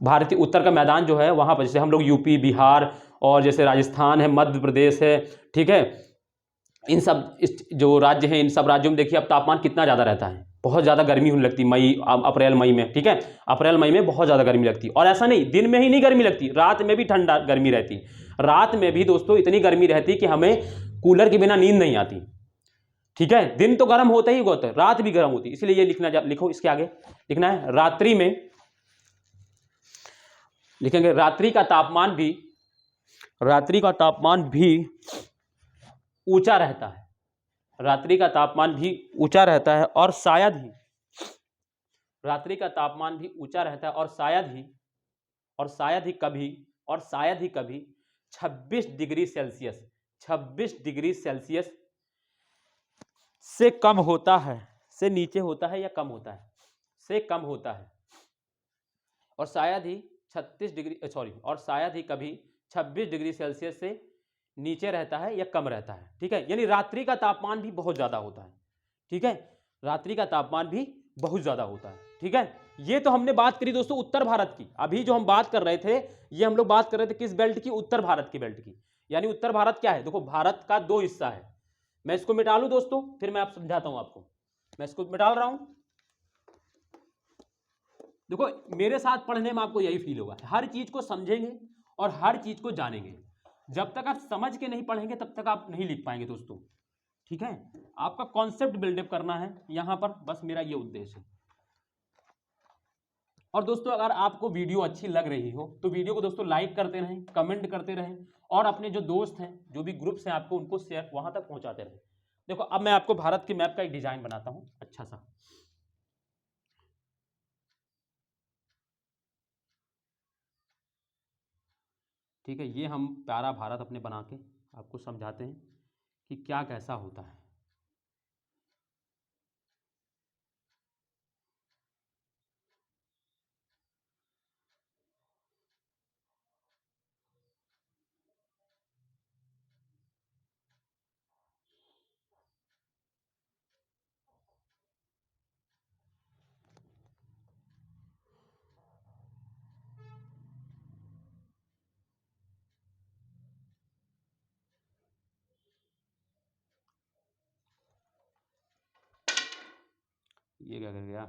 भारतीय उत्तर का मैदान जो है वहां पर, जैसे हम लोग यूपी, बिहार, और जैसे राजस्थान है, मध्य प्रदेश है, ठीक है, इन सब जो राज्य हैं, इन सब राज्यों में देखिए अब तापमान कितना ज़्यादा रहता है, बहुत ज़्यादा गर्मी होने लगती अप्रैल मई में, ठीक है, अप्रैल मई में बहुत ज़्यादा गर्मी लगती, और ऐसा नहीं दिन में ही नहीं गर्मी लगती, रात में भी ठंडा गर्मी रहती, रात में भी दोस्तों इतनी गर्मी रहती कि हमें कूलर के बिना नींद नहीं आती, ठीक है, दिन तो गर्म होता ही होता है, रात भी गर्म होती, इसलिए ये लिखो, इसके आगे लिखना है, रात्रि में लिखेंगे, रात्रि का तापमान भी ऊंचा रहता है, रात्रि का तापमान भी ऊंचा रहता है, और शायद ही रात्रि का तापमान भी ऊंचा रहता है, और शायद ही कभी 26 डिग्री सेल्सियस से कम होता है, से नीचे होता है या कम होता है, से कम होता है, और शायद ही कभी 26 डिग्री सेल्सियस से नीचे रहता है या कम रहता है, ठीक है। यानी रात्रि का तापमान भी बहुत ज़्यादा होता है, ठीक है, रात्रि का तापमान भी बहुत ज़्यादा होता है, ठीक है। ये तो हमने बात करी दोस्तों उत्तर भारत की। अभी जो हम बात कर रहे थे, ये हम लोग बात कर रहे थे किस बेल्ट की? उत्तर भारत की बेल्ट की। यानी उत्तर भारत क्या है? देखो भारत का दो हिस्सा है। मैं इसको मिटा लूं दोस्तों, फिर मैं आप समझाता हूं आपको। मैं इसको मिटा रहा हूं। देखो मेरे साथ पढ़ने में आपको यही फील होगा, हर चीज को समझेंगे और हर चीज को जानेंगे। जब तक आप समझ के नहीं पढ़ेंगे तब तक आप नहीं लिख पाएंगे दोस्तों, ठीक है। आपका कॉन्सेप्ट बिल्डअप करना है यहां पर, बस मेरा ये उद्देश्य है। और दोस्तों अगर आपको वीडियो अच्छी लग रही हो तो वीडियो को दोस्तों लाइक करते रहें, कमेंट करते रहें, और अपने जो दोस्त हैं, जो भी ग्रुप्स हैं आपको, उनको शेयर वहां तक पहुंचाते रहें। देखो अब मैं आपको भारत के मैप का एक डिजाइन बनाता हूं अच्छा सा। ठीक है, ये हम प्यारा भारत अपने बना के आपको समझाते हैं कि क्या कैसा होता है। ये क्या कर गया?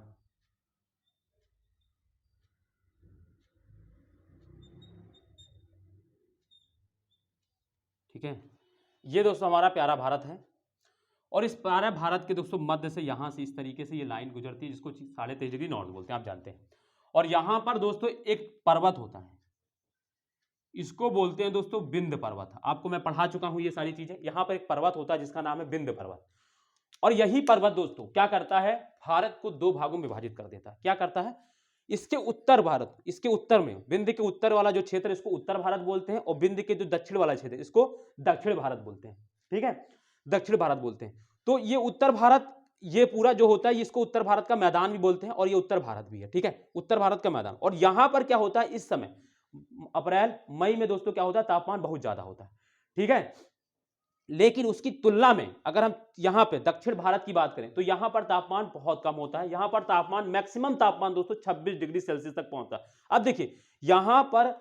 ठीक है, ये दोस्तों हमारा प्यारा भारत है। और इस प्यारे भारत के दोस्तों मध्य से यहाँ से इस तरीके से ये लाइन गुजरती है, जिसको 23.5 डिग्री नॉर्थ बोलते हैं, आप जानते हैं। और यहाँ पर दोस्तों एक पर्वत होता है, इसको बोलते हैं दोस्तों विंध्य पर्वत। आपको मैं पढ़ा चुका हूँ ये सारी चीजें। यहाँ पर एक पर्वत होता है जिसका नाम है विंध्य पर्वत। और यही पर्वत दोस्तों क्या करता है? भारत को दो भागों में विभाजित कर देता है। क्या करता है? इसके उत्तर भारत, इसके उत्तर में विंध्य के उत्तर वाला जो क्षेत्र, इसको उत्तर भारत बोलते हैं, और विंध्य के जो दक्षिण वाला क्षेत्र, इसको दक्षिण भारत बोलते हैं, ठीक है, दक्षिण भारत बोलते हैं। तो ये उत्तर भारत, ये पूरा जो होता है, इसको उत्तर भारत का मैदान भी बोलते हैं, और ये उत्तर भारत भी है, ठीक है, उत्तर भारत का मैदान। और यहां पर क्या होता है इस समय अप्रैल मई में दोस्तों, क्या होता है? तापमान बहुत ज्यादा होता है, ठीक है। लेकिन उसकी तुलना में अगर हम यहां पे दक्षिण भारत की बात करें तो यहां पर तापमान बहुत कम होता है। यहां पर तापमान, मैक्सिमम तापमान दोस्तों 26 डिग्री सेल्सियस तक पहुंचता है। अब देखिए यहां पर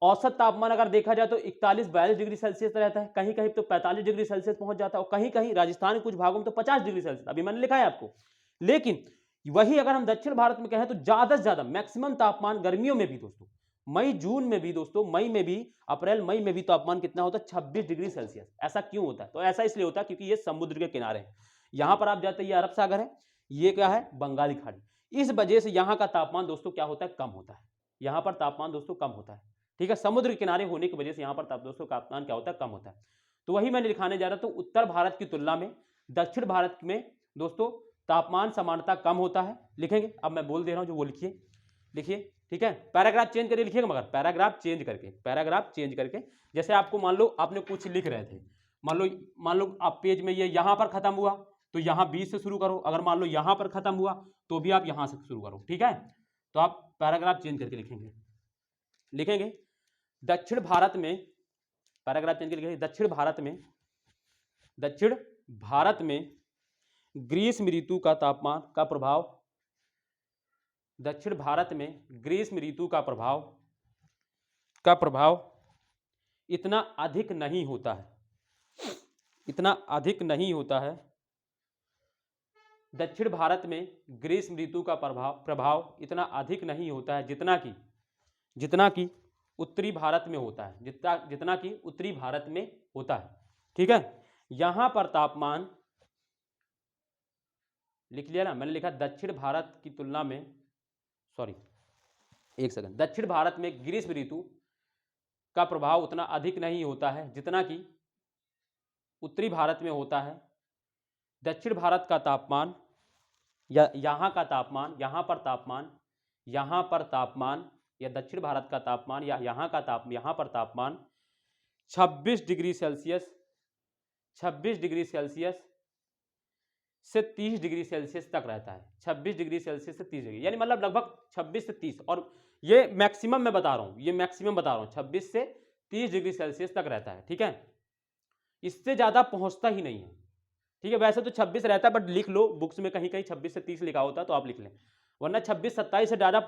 औसत तापमान अगर देखा जाए तो 41-42 डिग्री सेल्सियस रहता है, कहीं कहीं तो 45 डिग्री सेल्सियस पहुंच जाता है, और कहीं कहीं राजस्थान के कुछ भागों में तो 50 डिग्री सेल्सियस, अभी मैंने लिखा है आपको। लेकिन वही अगर हम दक्षिण भारत में कहें तो ज्यादा से ज्यादा मैक्सिमम तापमान गर्मियों में भी दोस्तों, मई जून में भी दोस्तों, मई में भी, अप्रैल मई में भी तापमान कितना होता है? 26 डिग्री सेल्सियस। ऐसा क्यों होता है? तो ऐसा इसलिए होता है क्योंकि ये समुद्र के किनारे है। यहां पर आप जाते हैं, ये अरब सागर है, ये क्या है? बंगाली खाड़ी। इस वजह से यहां का तापमान दोस्तों क्या होता है? कम होता है। यहां पर तापमान दोस्तों कम होता है, ठीक है, समुद्र के किनारे होने की वजह से यहां पर दोस्तों तापमान क्या होता है? कम होता है। तो वही मैंने दिखाने जा रहा था, तो उत्तर भारत की तुलना में दक्षिण भारत में दोस्तों तापमान समानता कम होता है। लिखेंगे, अब मैं बोल दे रहा हूं जो वो लिखिए, लिखिए, ठीक है। पैराग्राफ चेंज करके लिखिएगा, मगर पैराग्राफ चेंज करके, पैराग्राफ चेंज करके। जैसे आपको मान लो आपने कुछ लिख रहे थे, मान लो आप पेज में ये यहां पर खत्म हुआ तो यहां 20 से शुरू करो, अगर मान लो यहां पर खत्म हुआ तो भी आप यहां से शुरू करो, ठीक है। तो आप पैराग्राफ चेंज करके लिखेंगे, लिखेंगे दक्षिण भारत में, पैराग्राफ चेंज करके लिखेंगे दक्षिण भारत में, दक्षिण भारत में ग्रीष्म ऋतु का तापमान का प्रभाव, दक्षिण भारत में ग्रीष्म ऋतु का प्रभाव इतना अधिक नहीं होता है, इतना अधिक नहीं होता है। दक्षिण भारत में ग्रीष्म ऋतु का प्रभाव इतना अधिक नहीं होता है जितना कि उत्तरी भारत में होता है, जितना कि उत्तरी भारत में होता है, ठीक है। यहां पर तापमान, लिख लिया ना, मैंने लिखा दक्षिण भारत की तुलना में, सॉरी एक सेकंड, दक्षिण भारत में ग्रीष्म ऋतु का प्रभाव उतना अधिक नहीं होता है जितना कि उत्तरी भारत में होता है। दक्षिण भारत का तापमान या यहाँ का तापमान, यहाँ पर तापमान या दक्षिण भारत का तापमान या यहाँ पर तापमान 26 डिग्री सेल्सियस से 30 डिग्री सेल्सियस तक रहता है, 26 डिग्री सेल्सियस से 30 डिग्री, यानी मतलब लगभग 26 से 30, और ये मैक्सिमम मैं बता रहा हूँ, ये मैक्सिमम बता रहा हूँ, 26 से 30 डिग्री सेल्सियस तक रहता है, ठीक है, इससे ज़्यादा पहुँचता ही नहीं है, ठीक है। वैसे तो 26 रहता है, बट लिख लो बुक्स में कहीं कहीं 26 से 30 लिखा होता है तो आप लिख लें, वरना 26-27 से ज़्यादा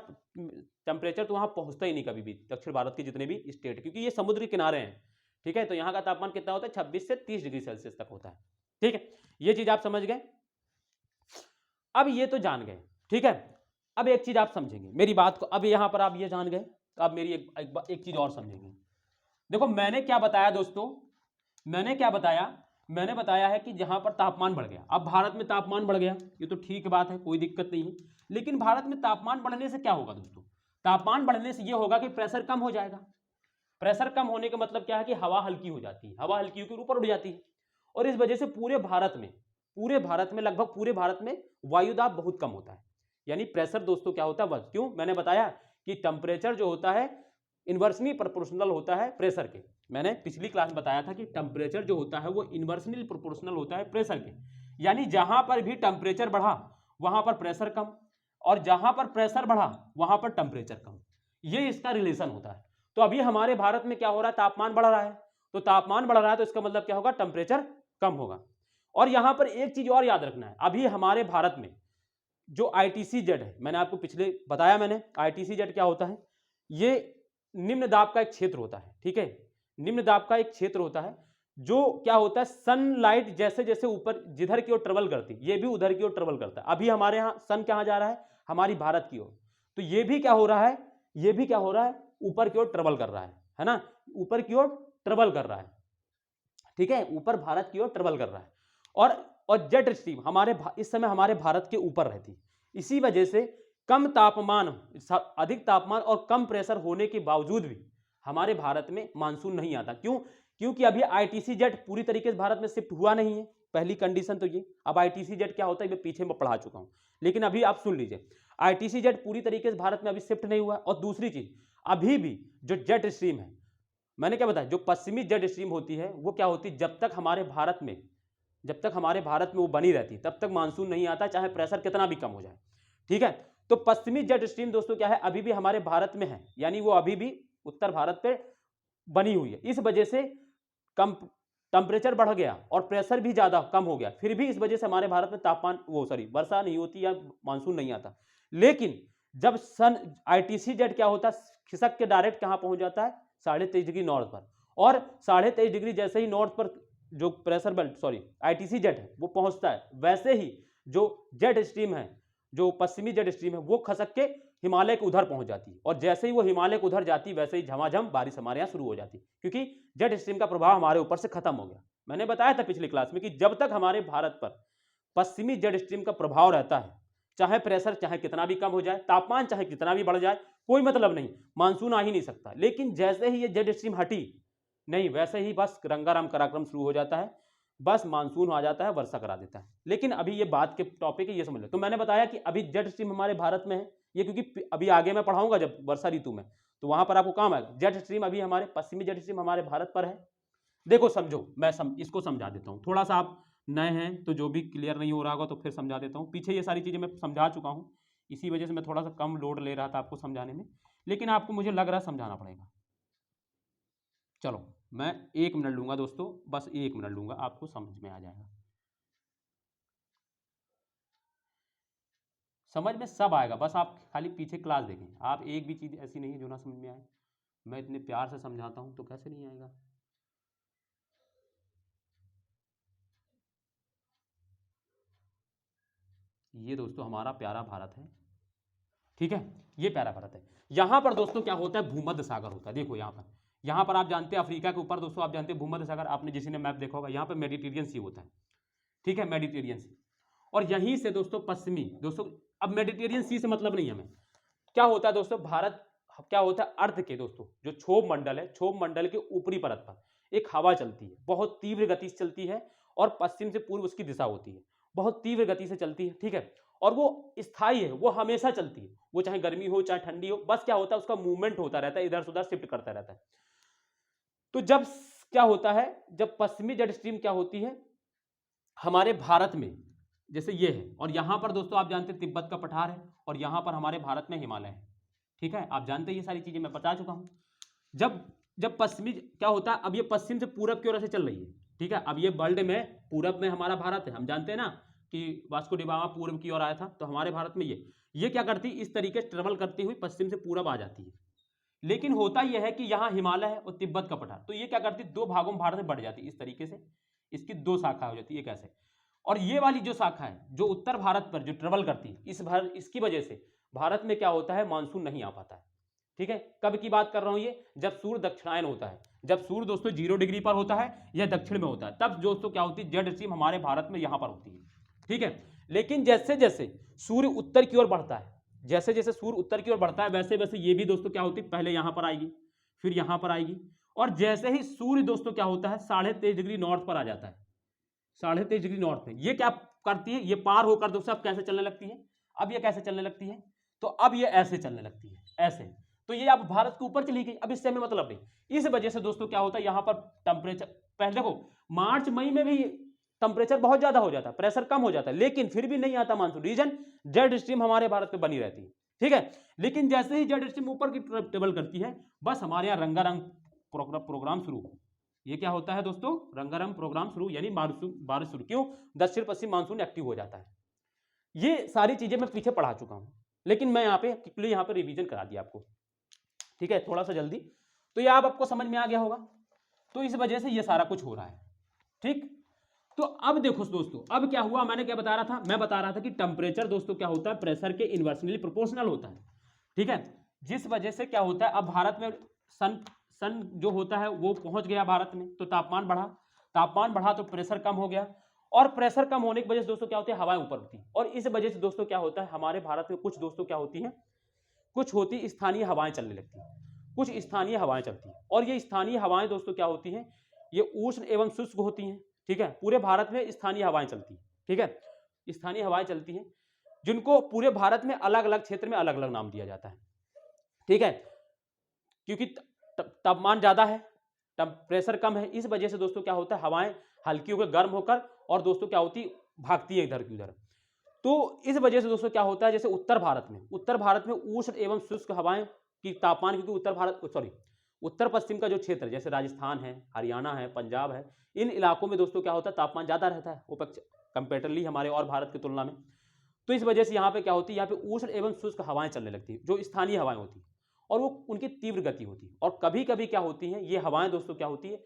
टेम्परेचर तो वहाँ पहुँचता ही नहीं कभी भी, दक्षिण भारत के जितने भी स्टेट, क्योंकि ये समुद्र के किनारे हैं, ठीक है। तो यहाँ का तापमान कितना होता है, 26 से 30 डिग्री सेल्सियस तक होता है, ठीक है। ये चीज़ आप समझ गए। अब ये तो जान गए, ठीक है। अब एक चीज़ आप समझेंगे मेरी बात को, अब यहाँ पर आप ये जान गए, तो आप मेरी एक चीज़ और समझेंगे। देखो मैंने क्या बताया दोस्तों, मैंने क्या बताया, मैंने बताया है कि जहां पर तापमान बढ़ गया, अब भारत में तापमान बढ़ गया, ये तो ठीक बात है, कोई दिक्कत नहीं है, लेकिन भारत में तापमान बढ़ने से क्या होगा दोस्तों, तापमान बढ़ने से ये होगा कि प्रेशर कम हो जाएगा। प्रेशर कम होने का मतलब क्या है कि हवा हल्की हो जाती है, हवा हल्की होकर ऊपर उड़ जाती है, और इस वजह से पूरे भारत में लगभग पूरे भारत में वायुदाब बहुत कम होता है, यानी प्रेशर दोस्तों क्या होता है, बस क्यों मैंने बताया कि टेम्परेचर जो होता है इन्वर्सली प्रोपोर्शनल होता है प्रेशर के, मैंने पिछली क्लास में बताया था कि टेम्परेचर जो होता है वो इन्वर्सली प्रोपोर्शनल होता है प्रेशर के, यानी जहां पर भी टेम्परेचर बढ़ा वहां पर प्रेशर कम, और जहां पर प्रेशर बढ़ा वहां पर टेम्परेचर कम, ये इसका रिलेशन होता है। तो अभी हमारे भारत में क्या हो रहा है, तापमान बढ़ रहा है, तो तापमान बढ़ रहा है तो इसका मतलब क्या होगा, टेम्परेचर कम होगा। और यहां पर एक चीज और याद रखना है, अभी हमारे भारत में जो ITCZ है, मैंने आपको पिछले बताया, मैंने ITCZ क्या होता है, ये निम्न दाब का एक क्षेत्र होता है, ठीक है, निम्न दाब का एक क्षेत्र होता है, जो क्या होता है, सनलाइट जैसे जैसे ऊपर जिधर की ओर ट्रेवल करती ये भी उधर की ओर ट्रेवल करता है। अभी हमारे यहाँ सन कहाँ जा रहा है, हमारी भारत की ओर, तो ये भी क्या हो रहा है, ये भी क्या हो रहा है, ऊपर की ओर ट्रेवल कर रहा है ना, ऊपर की ओर ट्रेवल कर रहा है, ठीक है, ऊपर भारत की ओर ट्रेवल कर रहा है, और जेट स्ट्रीम इस समय हमारे भारत के ऊपर रहती, इसी वजह से कम तापमान, अधिक तापमान और कम प्रेशर होने के बावजूद भी हमारे भारत में मानसून नहीं आता। क्यों, क्योंकि अभी ITCZ पूरी तरीके से भारत में शिफ्ट हुआ नहीं है, पहली कंडीशन तो ये। अब ITCZ क्या होता है मैं पीछे में पढ़ा चुका हूं, लेकिन अभी आप सुन लीजिए, ITCZ पूरी तरीके से भारत में अभी शिफ्ट नहीं हुआ। और दूसरी चीज, अभी भी जो जेट स्ट्रीम है, मैंने क्या बताया, जो पश्चिमी जेट स्ट्रीम होती है वो क्या होती है, जब तक हमारे भारत में वो बनी रहती तब तक मानसून नहीं आता, चाहे प्रेशर कितना भी कम हो जाए, ठीक है। तो पश्चिमी जेट स्ट्रीम दोस्तों क्या है, अभी भी हमारे भारत में है, यानी वो अभी भी उत्तर भारत पे बनी हुई है, इस वजह से कम टेम्परेचर बढ़ गया और प्रेशर भी ज्यादा कम हो गया, फिर भी इस वजह से हमारे भारत में वर्षा नहीं होती या मानसून नहीं आता। लेकिन जब ITCZ क्या होता है, खिसक के डायरेक्ट कहां पहुंच जाता है, 23.5 डिग्री नॉर्थ पर, और 23.5 डिग्री जैसे ही नॉर्थ पर जो प्रेशर बेल्ट ITCZ है वो पहुंचता है, वैसे ही जो जेट स्ट्रीम है, जो पश्चिमी जेट स्ट्रीम है, वो खसक के हिमालय के उधर पहुंच जाती है, और जैसे ही वो हिमालय के उधर जाती वैसे ही झमाझम बारिश हमारे यहाँ शुरू हो जाती, क्योंकि जेट स्ट्रीम का प्रभाव हमारे ऊपर से खत्म हो गया। मैंने बताया था पिछली क्लास में कि जब तक हमारे भारत पर पश्चिमी जेट स्ट्रीम का प्रभाव रहता है, चाहे प्रेशर चाहे कितना भी कम हो जाए, तापमान चाहे कितना भी बढ़ जाए, कोई मतलब नहीं, मानसून आ ही नहीं सकता। लेकिन जैसे ही ये जेट स्ट्रीम हटी, नहीं वैसे ही बस रंगाराम कराक्रम शुरू हो जाता है, बस मानसून आ जाता है, वर्षा करा देता है। लेकिन अभी ये बात के टॉपिक है, ये समझ लो। तो मैंने बताया कि अभी जेट स्ट्रीम हमारे भारत में है, ये क्योंकि अभी आगे मैं पढ़ाऊंगा जब वर्षा ऋतु में, तो वहां पर आपको काम आएगा। जेट स्ट्रीम अभी हमारे पश्चिमी जेट स्ट्रीम हमारे भारत पर है। देखो समझो, मैं इसको समझा देता हूँ, थोड़ा सा आप नए हैं तो जो भी क्लियर नहीं हो रहा होगा तो फिर समझा देता हूँ। पीछे ये सारी चीजें मैं समझा चुका हूँ, इसी वजह से मैं थोड़ा सा कम लोड ले रहा था आपको समझाने में, लेकिन आपको मुझे लग रहा है समझाना पड़ेगा। चलो मैं 1 मिनट लूंगा दोस्तों, बस 1 मिनट लूंगा, आपको समझ में आ जाएगा, समझ में सब आएगा। बस आप खाली पीछे क्लास देखें, आप एक भी चीज़ ऐसी नहीं है जो ना समझ में आए। मैं इतने प्यार से समझाता हूं तो कैसे नहीं आएगा। ये दोस्तों हमारा प्यारा भारत है, ठीक है, ये प्यारा भारत है। यहां पर दोस्तों क्या होता है, भूमध्य सागर होता है। देखो यहां पर आप जानते हैं अफ्रीका के ऊपर दोस्तों, आप जानते हैं भूमध्य सागर, आपने जिसी ने मैप देखा होगा, यहाँ पर मेडिटेरियन सी होता है, ठीक है, मेडिटेरियन सी। और यहीं से दोस्तों पश्चिमी, दोस्तों अब मेडिटेरियन सी से मतलब नहीं हमें, क्या होता है दोस्तों, भारत क्या होता है, अर्थ के दोस्तों जो क्षोभ मंडल है, क्षोभ मंडल के ऊपरी परत पर एक हवा चलती है, बहुत तीव्र गति से चलती है, और पश्चिम से पूर्व उसकी दिशा होती है, बहुत तीव्र गति से चलती है, ठीक है, और वो स्थायी है, वो हमेशा चलती है, वो चाहे गर्मी हो चाहे ठंडी हो, बस क्या होता है उसका मूवमेंट होता रहता है, इधर से उधर शिफ्ट करता रहता है। तो जब क्या होता है, जब पश्चिमी जेट स्ट्रीम क्या होती है हमारे भारत में, जैसे ये है, और यहाँ पर दोस्तों आप जानते हैं तिब्बत का पठार है, और यहाँ पर हमारे भारत में हिमालय है। ठीक है, आप जानते हैं ये सारी चीजें मैं बता चुका हूँ। जब जब पश्चिमी क्या होता है, अब ये पश्चिम से पूरब की ओर से चल रही है। ठीक है, अब ये वर्ल्ड में पूरब में हमारा भारत है, हम जानते हैं ना कि वास्को डी गामा पूर्व की ओर आया था, तो हमारे भारत में ये क्या करती, इस तरीके से ट्रेवल करती हुई पश्चिम से पूरब आ जाती है। लेकिन होता यह है कि यहाँ हिमालय है और तिब्बत का पठार, तो ये क्या करती, दो भागों में भारत में बढ़ जाती है। इस तरीके से इसकी दो शाखा हो जाती है, कैसे, और ये वाली जो शाखा है जो उत्तर भारत पर जो ट्रेवल करती है, इसकी वजह से भारत में क्या होता है, मानसून नहीं आ पाता है। ठीक है, कब की बात कर रहा हूं ये, जब सूर्य दक्षिणायन होता है, जब सूर्य दोस्तों 0 डिग्री पर होता है या दक्षिण में होता है, तब दोस्तों क्या होती है, जेड स्ट्रीम हमारे भारत में यहां पर होती है। ठीक है, लेकिन जैसे जैसे सूर्य उत्तर की ओर बढ़ता है, जैसे जैसे सूर्य उत्तर की ओर बढ़ता है, वैसे वैसे ये भी दोस्तों क्या होती है, पहले यहां पर आएगी, फिर यहां पर आएगी, और जैसे ही सूर्य दोस्तों क्या होता है 23.5 डिग्री नॉर्थ पर आ जाता है, 23.5 डिग्री नॉर्थ में, ये क्या करती है, ये पार होकर दोस्तों अब कैसे चलने लगती है, अब ये कैसे चलने लगती है, तो अब ये ऐसे चलने लगती है, ऐसे, तो ये अब भारत के ऊपर चली गई। अब इससे हमें मतलब नहीं। इस वजह से दोस्तों क्या होता है, यहां पर टेम्परेचर, पहले देखो मार्च मई में भी टेम्परेचर बहुत ज्यादा हो जाता है, प्रेशर कम हो जाता है, लेकिन फिर भी नहीं आता मानसून। रीजन, जेड स्ट्रीम हमारे भारत में बनी रहती है। ठीक है, लेकिन जैसे ही जेड स्ट्रीम ऊपर की ट्रेवल करती है, बस हमारे यहाँ रंगारंग प्रोग्राम शुरू। ये क्या होता है दोस्तों, रंगारंग प्रोग्राम शुरू, यानी बारिश शुरू। क्यों, दक्षिण पश्चिम मानसून एक्टिव हो जाता है। ये सारी चीजें मैं पीछे पढ़ा चुका हूं, लेकिन मैं यहाँ पे रिवीजन करा दिया आपको। ठीक है, थोड़ा सा जल्दी, तो ये आपको समझ में आ गया होगा। तो इस वजह से ये सारा कुछ हो रहा है। ठीक, तो अब देखो दोस्तों, अब क्या हुआ, मैंने क्या बता रहा था, मैं बता रहा था कि टेम्परेचर दोस्तों क्या होता है, प्रेशर के इन्वर्सली प्रोपोर्शनल होता है। ठीक है, जिस वजह से क्या होता है, अब भारत में सन जो होता है वो पहुंच गया भारत में, तो तापमान बढ़ा तो प्रेशर कम हो गया, और प्रेशर कम होने की वजह से दोस्तों क्या होती है, हवाएं ऊपर उठती, और इस वजह से दोस्तों क्या होता है, हमारे भारत में कुछ दोस्तों क्या होती है, कुछ होती स्थानीय हवाएं चलने लगती हैं, कुछ स्थानीय हवाएं चलती हैं, और ये स्थानीय हवाएं दोस्तों क्या होती हैं, ये उष्ण एवं शुष्क होती हैं। ठीक है, पूरे भारत में स्थानीय हवाएं चलती हैं। ठीक है, स्थानीय हवाएं चलती हैं, जिनको पूरे भारत में अलग अलग क्षेत्र में अलग अलग नाम दिया जाता है। ठीक है, क्योंकि तापमान ज्यादा है, प्रेशर कम है, इस वजह से दोस्तों क्या होता है, हवाएं हल्की होकर गर्म होकर, और दोस्तों क्या होती भागती है इधर की उधर। तो इस वजह से दोस्तों क्या होता है, जैसे उत्तर भारत में उष्ण एवं शुष्क हवाएं की तापमान, क्योंकि उत्तर पश्चिम का जो क्षेत्र, जैसे राजस्थान है, हरियाणा है, पंजाब है, इन इलाकों में दोस्तों क्या होता है, तापमान ज्यादा रहता है कंपेरेटिवली हमारे और भारत की तुलना में। तो इस वजह से यहाँ पे क्या होती है, यहाँ पे उष्ण एवं शुष्क हवाएं चलने लगती है, जो स्थानीय हवाएं होती है, और वो उनकी तीव्र गति होती है। और कभी कभी क्या होती है, ये हवाएं दोस्तों क्या होती है,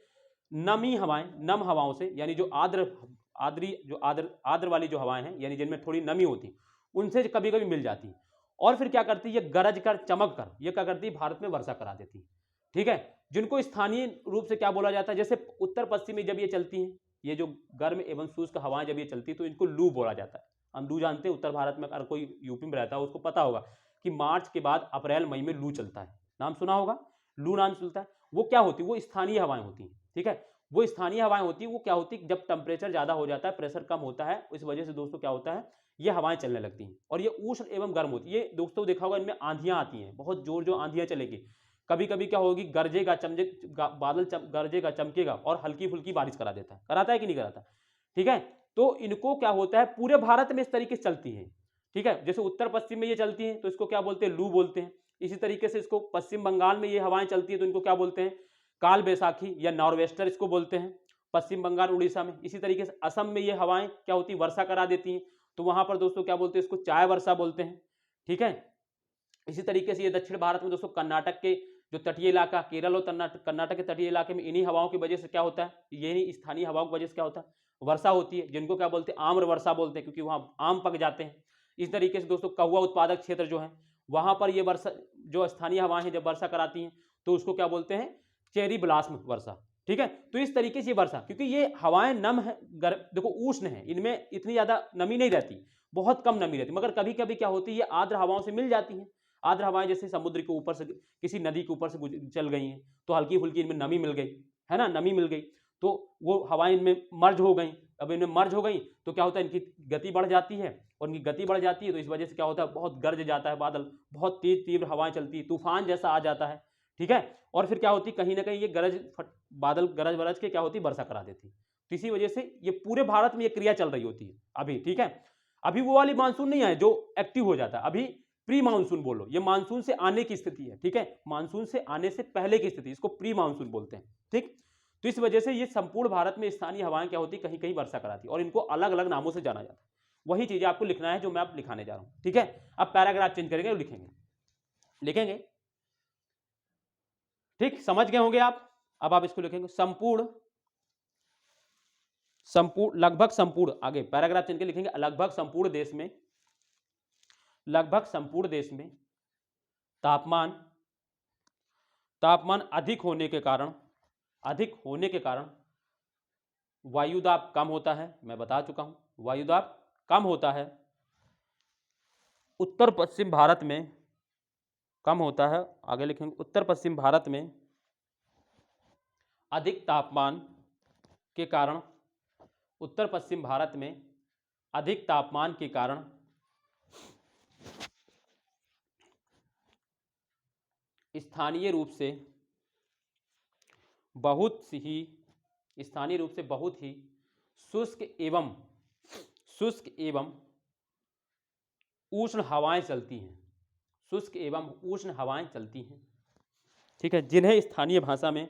नमी हवाएं, नम हवाओं से, यानी जो आर्द्र वाली जो हवाएं हैं, यानी जिनमें थोड़ी नमी होती है, उनसे कभी कभी मिल जाती है, और फिर क्या करती है, ये गरज कर चमक कर ये क्या करती है, भारत में वर्षा करा देती है। ठीक है, जिनको स्थानीय रूप से क्या बोला जाता है, जैसे उत्तर पश्चिम में जब ये चलती हैं, ये जो गर्म एवं शुष्क हवाएं जब ये चलती है, तो इनको लू बोला जाता है। हम लू जानते हैं, उत्तर भारत में अगर कोई यूपी में रहता है उसको पता होगा कि मार्च के बाद अप्रैल मई में लू चलता है, नाम सुना होगा, लू नाम चलता है। वो क्या होती है, वो स्थानीय हवाएं होती हैं। ठीक है, वो स्थानीय हवाएं होती है, वो क्या होती है, जब टेम्परेचर ज्यादा हो जाता है, प्रेशर कम होता है, इस वजह से दोस्तों क्या होता है, ये हवाएं चलने लगती हैं, और ये उष्ण एवं गर्म होती है। ये दोस्तों देखा होगा, इनमें आंधियां आती हैं, बहुत जोर जो आंधियां चलेगी, कभी कभी क्या होगी, गरजेगा बादल गरजेगा चमकेगा, और हल्की फुल्की बारिश करा देता है, कराता है कि नहीं कराता। ठीक है, तो इनको क्या होता है, पूरे भारत में इस तरीके से चलती है। ठीक है, जैसे उत्तर पश्चिम में ये चलती है, तो इसको क्या बोलते हैं, लू बोलते हैं। इसी तरीके से इसको पश्चिम बंगाल में ये हवाएं चलती है, तो इनको क्या बोलते हैं, काल बैसाखी या नॉर्वेस्टर इसको बोलते हैं, पश्चिम बंगाल उड़ीसा में। इसी तरीके से असम में ये हवाएं क्या होती है, वर्षा करा देती हैं, तो वहां पर दोस्तों क्या बोलते हैं, इसको चाय वर्षा बोलते हैं। ठीक है, इसी तरीके से ये दक्षिण भारत में दोस्तों कर्नाटक के जो तटीय इलाका, केरल और कर्नाटक के तटीय इलाके में इन्हीं हवाओं की वजह से क्या होता है, यही स्थानीय हवाओं की वजह से क्या होता है, वर्षा होती है, जिनको क्या बोलते हैं, आम्र वर्षा बोलते हैं, क्योंकि वहां आम पक जाते हैं। इस तरीके से दोस्तों कहुआ उत्पादक क्षेत्र जो है, वहां पर ये वर्षा, जो स्थानीय हवाएं हैं जब वर्षा कराती हैं, तो उसको क्या बोलते हैं, चेरी ब्लास्म वर्षा। ठीक है, तो इस तरीके से वर्षा, क्योंकि ये हवाएं नम है, देखो उष्ण है, इनमें इतनी ज्यादा नमी नहीं रहती, बहुत कम नमी रहती, मगर कभी कभी क्या होती है, ये आर्द्र हवाओं से मिल जाती है। आर्द्र हवाएं जैसे समुद्र के ऊपर से, किसी नदी के ऊपर से चल गई हैं, तो हल्की फुल्की इनमें नमी मिल गई है ना, नमी मिल गई, तो वो हवाएं इनमें मर्ज हो गई। अब इनमें मर्ज हो गई तो क्या होता है, इनकी गति बढ़ जाती है, और इनकी गति बढ़ जाती है तो इस वजह से क्या होता है, बहुत गरज जाता है बादल, बहुत तेज तीव्र हवाएं चलती है, तूफान जैसा आ जाता है। ठीक है, और फिर क्या होती है, कहीं ना कहीं ये बादल गरज के क्या होती है, वर्षा करा देती है। तो इसी वजह से ये पूरे भारत में ये क्रिया चल रही होती है अभी। ठीक है, अभी वो वाली मानसून नहीं है जो एक्टिव हो जाता है, अभी प्री मानसून बोलो, ये मानसून से आने की स्थिति है, ठीक है, मानसून से आने से पहले की स्थिति, इसको प्री मानसून बोलते हैं, ठीक। तो इस वजह से ये संपूर्ण भारत में स्थानीय हवाएं क्या होती, कहीं कहीं वर्षा कराती, और इनको अलग अलग नामों से जाना जाता है। वही चीजें आपको लिखना है जो मैं आप लिखाने जा रहा हूं, ठीक है। अब पैराग्राफ चेंज करेंगे और लिखेंगे, ठीक, समझ गए होंगे आप। अब आप इसको लिखेंगे संपूर्ण, लगभग संपूर्ण, आगे पैराग्राफ चेंज के लिखेंगे लगभग संपूर्ण देश में तापमान अधिक होने के कारण वायुदाब कम होता है। मैं बता चुका हूं, वायुदाब कम होता है, उत्तर पश्चिम भारत में कम होता है। आगे लिखेंगे उत्तर पश्चिम भारत में अधिक तापमान के कारण, उत्तर पश्चिम भारत में अधिक तापमान के कारण स्थानीय रूप से बहुत ही शुष्क एवं उष्ण हवाएं चलती हैं, ठीक है। जिन्हें स्थानीय भाषा में,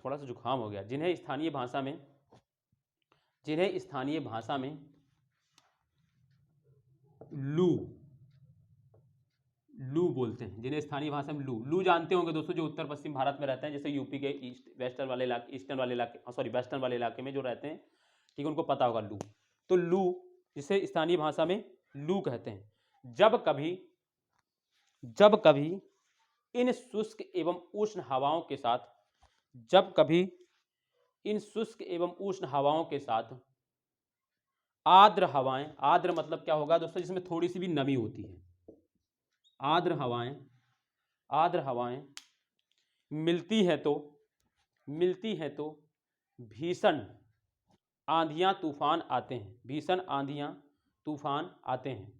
थोड़ा सा जुकाम हो गया, जिन्हें स्थानीय भाषा में लू बोलते हैं, जिन्हें स्थानीय भाषा में लू जानते होंगे दोस्तों, जो उत्तर पश्चिम भारत में रहते हैं, जैसे यूपी के वेस्टर्न वाले इलाके में जो रहते हैं, ठीक है, उनको पता होगा लू। तो लू, जिसे स्थानीय भाषा में लू कहते हैं, जब कभी इन शुष्क एवं उष्ण हवाओं के साथ आर्द्र मतलब क्या होगा दोस्तों, जिसमें थोड़ी सी भी नमी होती है, आर्द्र हवाएं मिलती है तो भीषण आंधियां तूफान आते हैं,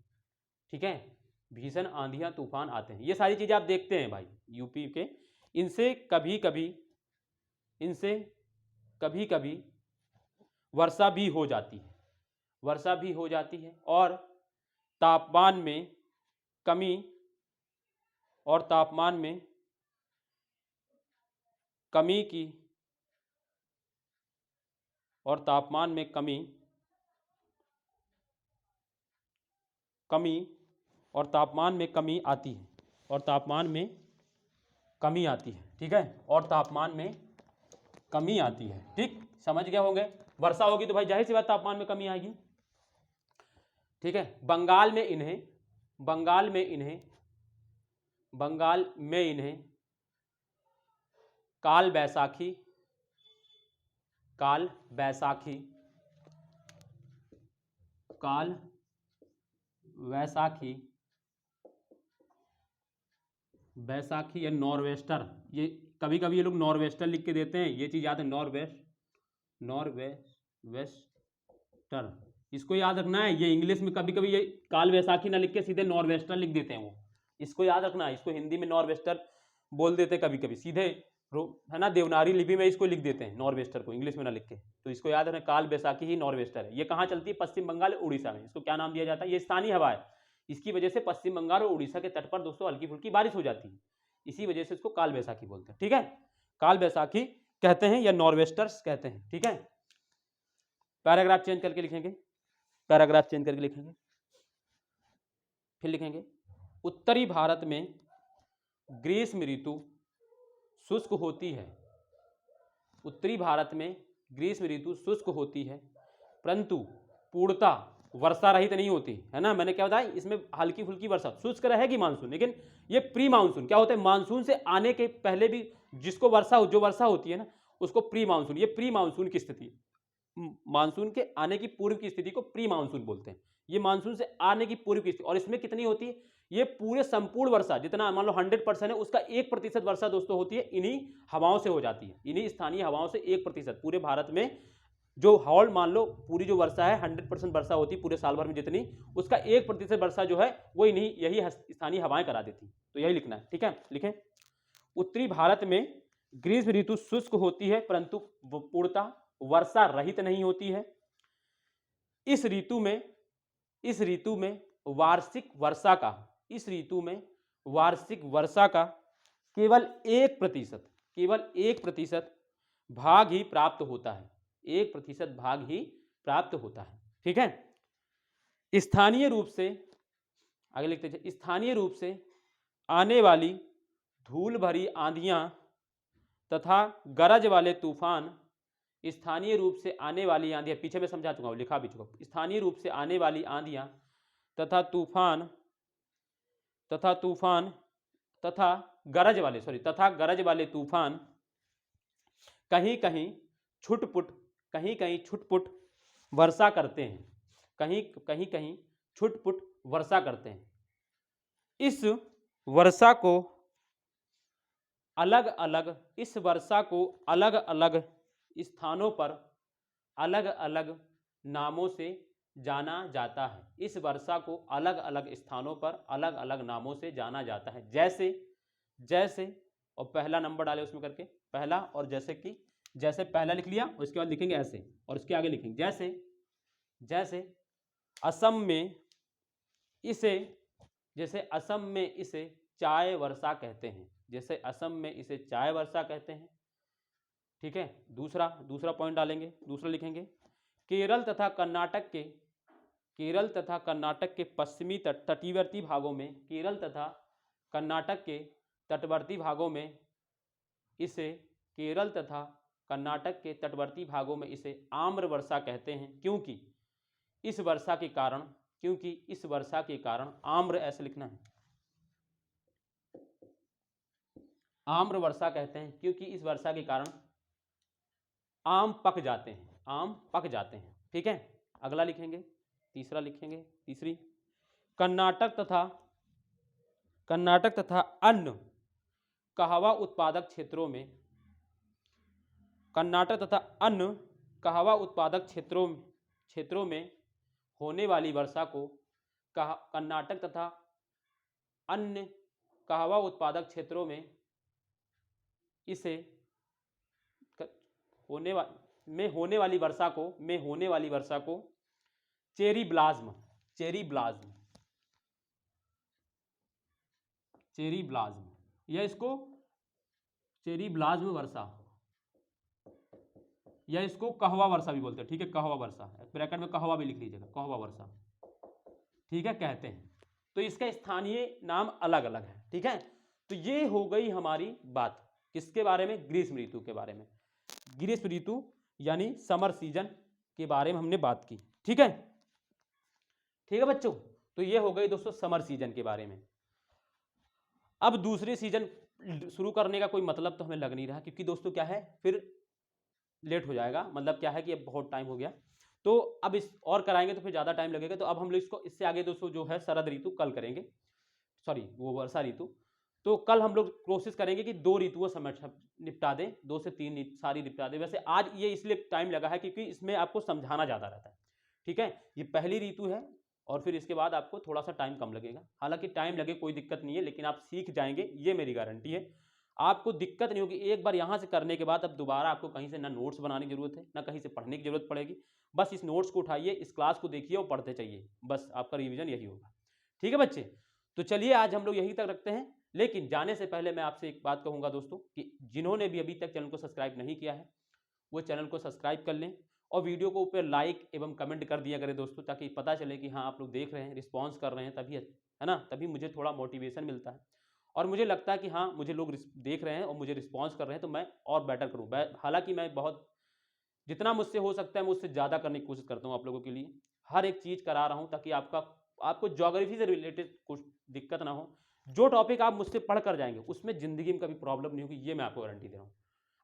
ठीक है, भीषण आंधियां तूफान आते हैं। ये सारी चीजें आप देखते हैं भाई यूपी के, इनसे कभी कभी वर्षा भी हो जाती है, और तापमान में कमी आती है, ठीक है, और तापमान में कमी आती है, ठीक, समझ गए होंगे। वर्षा होगी तो भाई जाहिर सी बात तापमान में कमी आएगी, ठीक है। बंगाल में इन्हें काल वैसाखी या नॉर्वेस्टर, ये कभी कभी ये लोग नॉर्वेस्टर लिख के देते हैं, ये चीज याद है, नॉर्वेस्टर, इसको याद रखना है। ये इंग्लिश में कभी कभी ये काल वैसाखी ना लिख के सीधे नॉर्वेस्टर लिख देते हैं, वो इसको याद रखना है। इसको हिंदी में नॉर्वेस्टर बोल देते हैं कभी कभी, सीधे है ना, देवनागरी लिपि में इसको लिख देते हैं नॉर्वेस्टर को, इंग्लिश में ना लिख के। तो इसको याद रखना, काल वैसाखी ही नॉर्वेस्टर है। ये कहाँ चलती है, पश्चिम बंगाल और उड़ीसा में। इसको क्या नाम दिया जाता है, ये स्थानीय हवा है, इसकी वजह से पश्चिम बंगाल और उड़ीसा के तट पर दोस्तों हल्की फुल्की बारिश हो जाती है, इसी वजह से इसको काल वैसाखी बोलते हैं, ठीक है, काल वैसाखी कहते हैं या नॉर्वेस्टर्स कहते हैं, ठीक है। पैराग्राफ चेंज करके लिखेंगे, फिर लिखेंगे उत्तरी भारत में ग्रीष्म ऋतु शुष्क होती है, परंतु पूर्णतः वर्षा रहित नहीं होती है ना। मैंने क्या बताया, इसमें हल्की फुल्की वर्षा, शुष्क रहेगी मानसून, लेकिन ये प्री मानसून क्या होता है, मानसून से आने के पहले भी जो वर्षा होती है ना, उसको प्री मानसून, ये प्री मानसून की स्थिति, मानसून के आने की पूर्व की स्थिति को प्री मानसून बोलते हैं। ये मानसून से आने की पूर्व की स्थिति, और इसमें कितनी होती है, ये पूरे संपूर्ण वर्षा जितना मान लो 100% है, उसका 1% वर्षा दोस्तों होती है इन्हीं हवाओं से हो जाती है, इन्हीं स्थानीय हवाओं से 1%। पूरे भारत में जो हॉल मान लो पूरी जो वर्षा है 100% वर्षा होती है पूरे साल भर में जितनी, उसका 1% वर्षा जो है वो यही स्थानीय हवाएं करा देती। तो यही लिखना है, ठीक है, लिखें उत्तरी भारत में ग्रीष्म ऋतु शुष्क होती है, परंतु पूर्णतः वर्षा रहित नहीं होती है। इस इस ऋतु में वार्षिक वर्षा का, इस ऋतु में वार्षिक वर्षा का केवल 1%, केवल 1% भाग ही प्राप्त होता है, 1% भाग ही प्राप्त होता है। ठीक है। स्थानीय रूप से, आगे लिखते हैं, स्थानीय रूप से आने वाली धूल भरी आंधियां तथा गरज वाले तूफान, स्थानीय रूप से आने वाली आंधियां, पीछे मैं समझा चुका हूं, लिखा भी चुका हूं, स्थानीय रूप से आने वाली आंधियां तथा तूफान तथा गरज वाले तूफान कहीं कहीं छुटपुट वर्षा करते हैं, कहीं छुटपुट वर्षा करते हैं। इस वर्षा को अलग अलग स्थानों पर अलग अलग नामों से जाना जाता है। इस वर्षा को अलग अलग स्थानों पर अलग अलग नामों से जाना जाता है। जैसे और पहला नंबर डाले उसमें करके, पहला, और जैसे पहला लिख लिया, उसके बाद लिखेंगे ऐसे, और उसके आगे लिखेंगे जैसे असम में इसे चाय वर्षा कहते हैं, जैसे असम में इसे चाय वर्षा कहते हैं। ठीक है। दूसरा पॉइंट डालेंगे, दूसरा लिखेंगे, केरल तथा कर्नाटक के पश्चिमी तटवर्ती भागों में, केरल तथा कर्नाटक के तटवर्ती भागों में इसे आम्र वर्षा कहते हैं, क्योंकि इस वर्षा के कारण आम्र, ऐसे लिखना है, आम्र वर्षा कहते हैं क्योंकि इस वर्षा के कारण आम पक जाते हैं। ठीक है। अगला लिखेंगे, तीसरा लिखेंगे, तीसरी, कर्नाटक तथा अन्य कहवा उत्पादक क्षेत्रों में होने वाली वर्षा को कर्नाटक तथा अन्य कहवा उत्पादक क्षेत्रों में इसे होने वाली वर्षा को चेरी ब्लाज्म या इसको चेरी ब्लाज्म वर्षा, या इसको कहवा वर्षा भी बोलते हैं। ठीक है, कहवा वर्षा, ब्रैकेट में कहवा भी लिख लीजिएगा, कहवा वर्षा। ठीक है, कहते हैं। तो इसका स्थानीय नाम अलग अलग है। ठीक है। तो ये हो गई हमारी बात किसके बारे में, ग्रीष्म ऋतु के बारे में। ग्रीष्म ऋतु यानी समर सीजन के बारे में हमने बात की। ठीक है, ठीक है बच्चों। तो ये हो गई दोस्तों समर सीजन के बारे में। अब दूसरे सीजन शुरू करने का कोई मतलब तो हमें लग नहीं रहा, क्योंकि दोस्तों क्या है, फिर लेट हो जाएगा। मतलब क्या है कि अब बहुत टाइम हो गया, तो अब इस और कराएंगे तो फिर ज़्यादा टाइम लगेगा। तो अब हम लोग इसको, इससे आगे दोस्तों जो है शरद ऋतु कल करेंगे, सॉरी वो वर्षा ऋतु। तो कल हम लोग कोशिश करेंगे कि 2 ऋतुओं समेट निपटा दें, 2 से 3 सारी निपटा दें। वैसे आज ये इसलिए टाइम लगा है क्योंकि इसमें आपको समझाना ज़्यादा रहता है। ठीक है, ये पहली ऋतु है और फिर इसके बाद आपको थोड़ा सा टाइम कम लगेगा। हालांकि टाइम लगे कोई दिक्कत नहीं है, लेकिन आप सीख जाएंगे, ये मेरी गारंटी है। आपको दिक्कत नहीं होगी। एक बार यहाँ से करने के बाद अब दोबारा आपको कहीं से ना नोट्स बनाने की जरूरत है, ना कहीं से पढ़ने की जरूरत पड़ेगी। बस इस नोट्स को उठाइए, इस क्लास को देखिए और पढ़ते चाहिए, बस आपका रिवीजन यही होगा। ठीक है बच्चे, तो चलिए आज हम लोग यहीं तक रखते हैं। लेकिन जाने से पहले मैं आपसे एक बात कहूँगा दोस्तों, कि जिन्होंने भी अभी तक चैनल को सब्सक्राइब नहीं किया है वो चैनल को सब्सक्राइब कर लें और वीडियो को ऊपर लाइक एवं कमेंट कर दिया करें दोस्तों, ताकि पता चले कि हाँ आप लोग देख रहे हैं, रिस्पॉन्स कर रहे हैं, तभी है ना, तभी मुझे थोड़ा मोटिवेशन मिलता है और मुझे लगता है कि हाँ मुझे लोग देख रहे हैं और मुझे रिस्पॉन्स कर रहे हैं, तो मैं और बेटर करूँ। हालांकि मैं बहुत जितना मुझसे हो सकता है मैं उससे ज़्यादा करने की कोशिश करता हूँ आप लोगों के लिए। हर एक चीज़ करा रहा हूँ ताकि आपको ज्योग्राफी से रिलेटेड कुछ दिक्कत ना हो। जो टॉपिक आप मुझसे पढ़ कर जाएंगे उसमें ज़िंदगी में कभी प्रॉब्लम नहीं होगी, ये मैं आपको गारंटी दे रहा हूँ।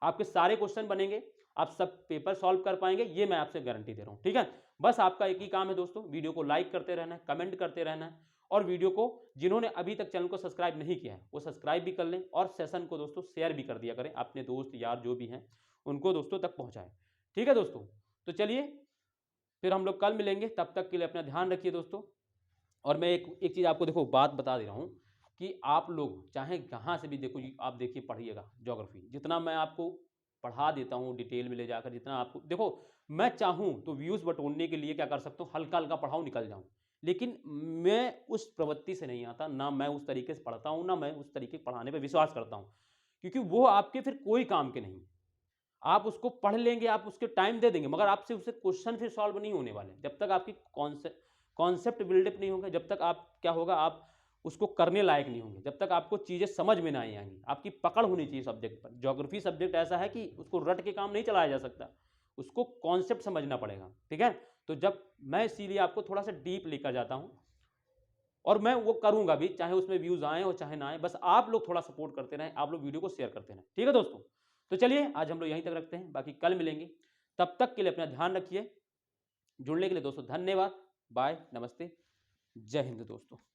आपके सारे क्वेश्चन बनेंगे, आप सब पेपर सॉल्व कर पाएंगे, ये मैं आपसे गारंटी दे रहा हूँ। ठीक है, बस आपका एक ही काम है दोस्तों, वीडियो को लाइक करते रहना है, कमेंट करते रहना है, और वीडियो को जिन्होंने अभी तक चैनल को सब्सक्राइब नहीं किया है वो सब्सक्राइब भी कर लें, और सेशन को दोस्तों शेयर भी कर दिया करें, अपने दोस्त यार जो भी हैं उनको दोस्तों तक पहुँचाएं। ठीक है दोस्तों, तो चलिए फिर हम लोग कल मिलेंगे, तब तक के लिए अपना ध्यान रखिए दोस्तों। और मैं एक चीज़ आपको देखो बात बता दे रहा हूँ कि आप लोग चाहे कहाँ से भी देखो, आप देखिए पढ़िएगा ज्योग्राफी, जितना मैं आपको पढ़ा देता हूँ डिटेल में ले जाकर, जितना आपको देखो, मैं चाहूँ तो व्यूज़ बटोरने के लिए क्या कर सकता हूँ, हल्का हल्का पढ़ाऊँ निकल जाऊँ, लेकिन मैं उस प्रवृत्ति से नहीं आता, ना मैं उस तरीके से पढ़ता हूँ, ना मैं उस तरीके के पढ़ाने पर विश्वास करता हूँ, क्योंकि वो आपके फिर कोई काम के नहीं। आप उसको पढ़ लेंगे, आप उसके टाइम दे देंगे, मगर आपसे उससे क्वेश्चन फिर सॉल्व नहीं होने वाले जब तक आपकी कॉन्सेप्ट बिल्डअप नहीं होगा, जब तक आप क्या होगा, आप उसको करने लायक नहीं होंगे, जब तक आपको चीज़ें समझ में ना आएंगी। आपकी पकड़ होनी चाहिए सब्जेक्ट पर। ज्योग्राफी सब्जेक्ट ऐसा है कि उसको रट के काम नहीं चलाया जा सकता, उसको कॉन्सेप्ट समझना पड़ेगा, ठीक है। तो जब मैं इसीलिए आपको थोड़ा सा डीप लेकर जाता हूँ, और मैं वो करूंगा भी, चाहे उसमें व्यूज आए और चाहे ना आए, बस आप लोग थोड़ा सपोर्ट करते रहें, आप लोग वीडियो को शेयर करते रहें, ठीक है दोस्तों। तो चलिए आज हम लोग यहीं तक रखते हैं, बाकी कल मिलेंगे। तब तक के लिए अपना ध्यान रखिए। जुड़ने के लिए दोस्तों धन्यवाद। बाय, नमस्ते, जय हिंद दोस्तों।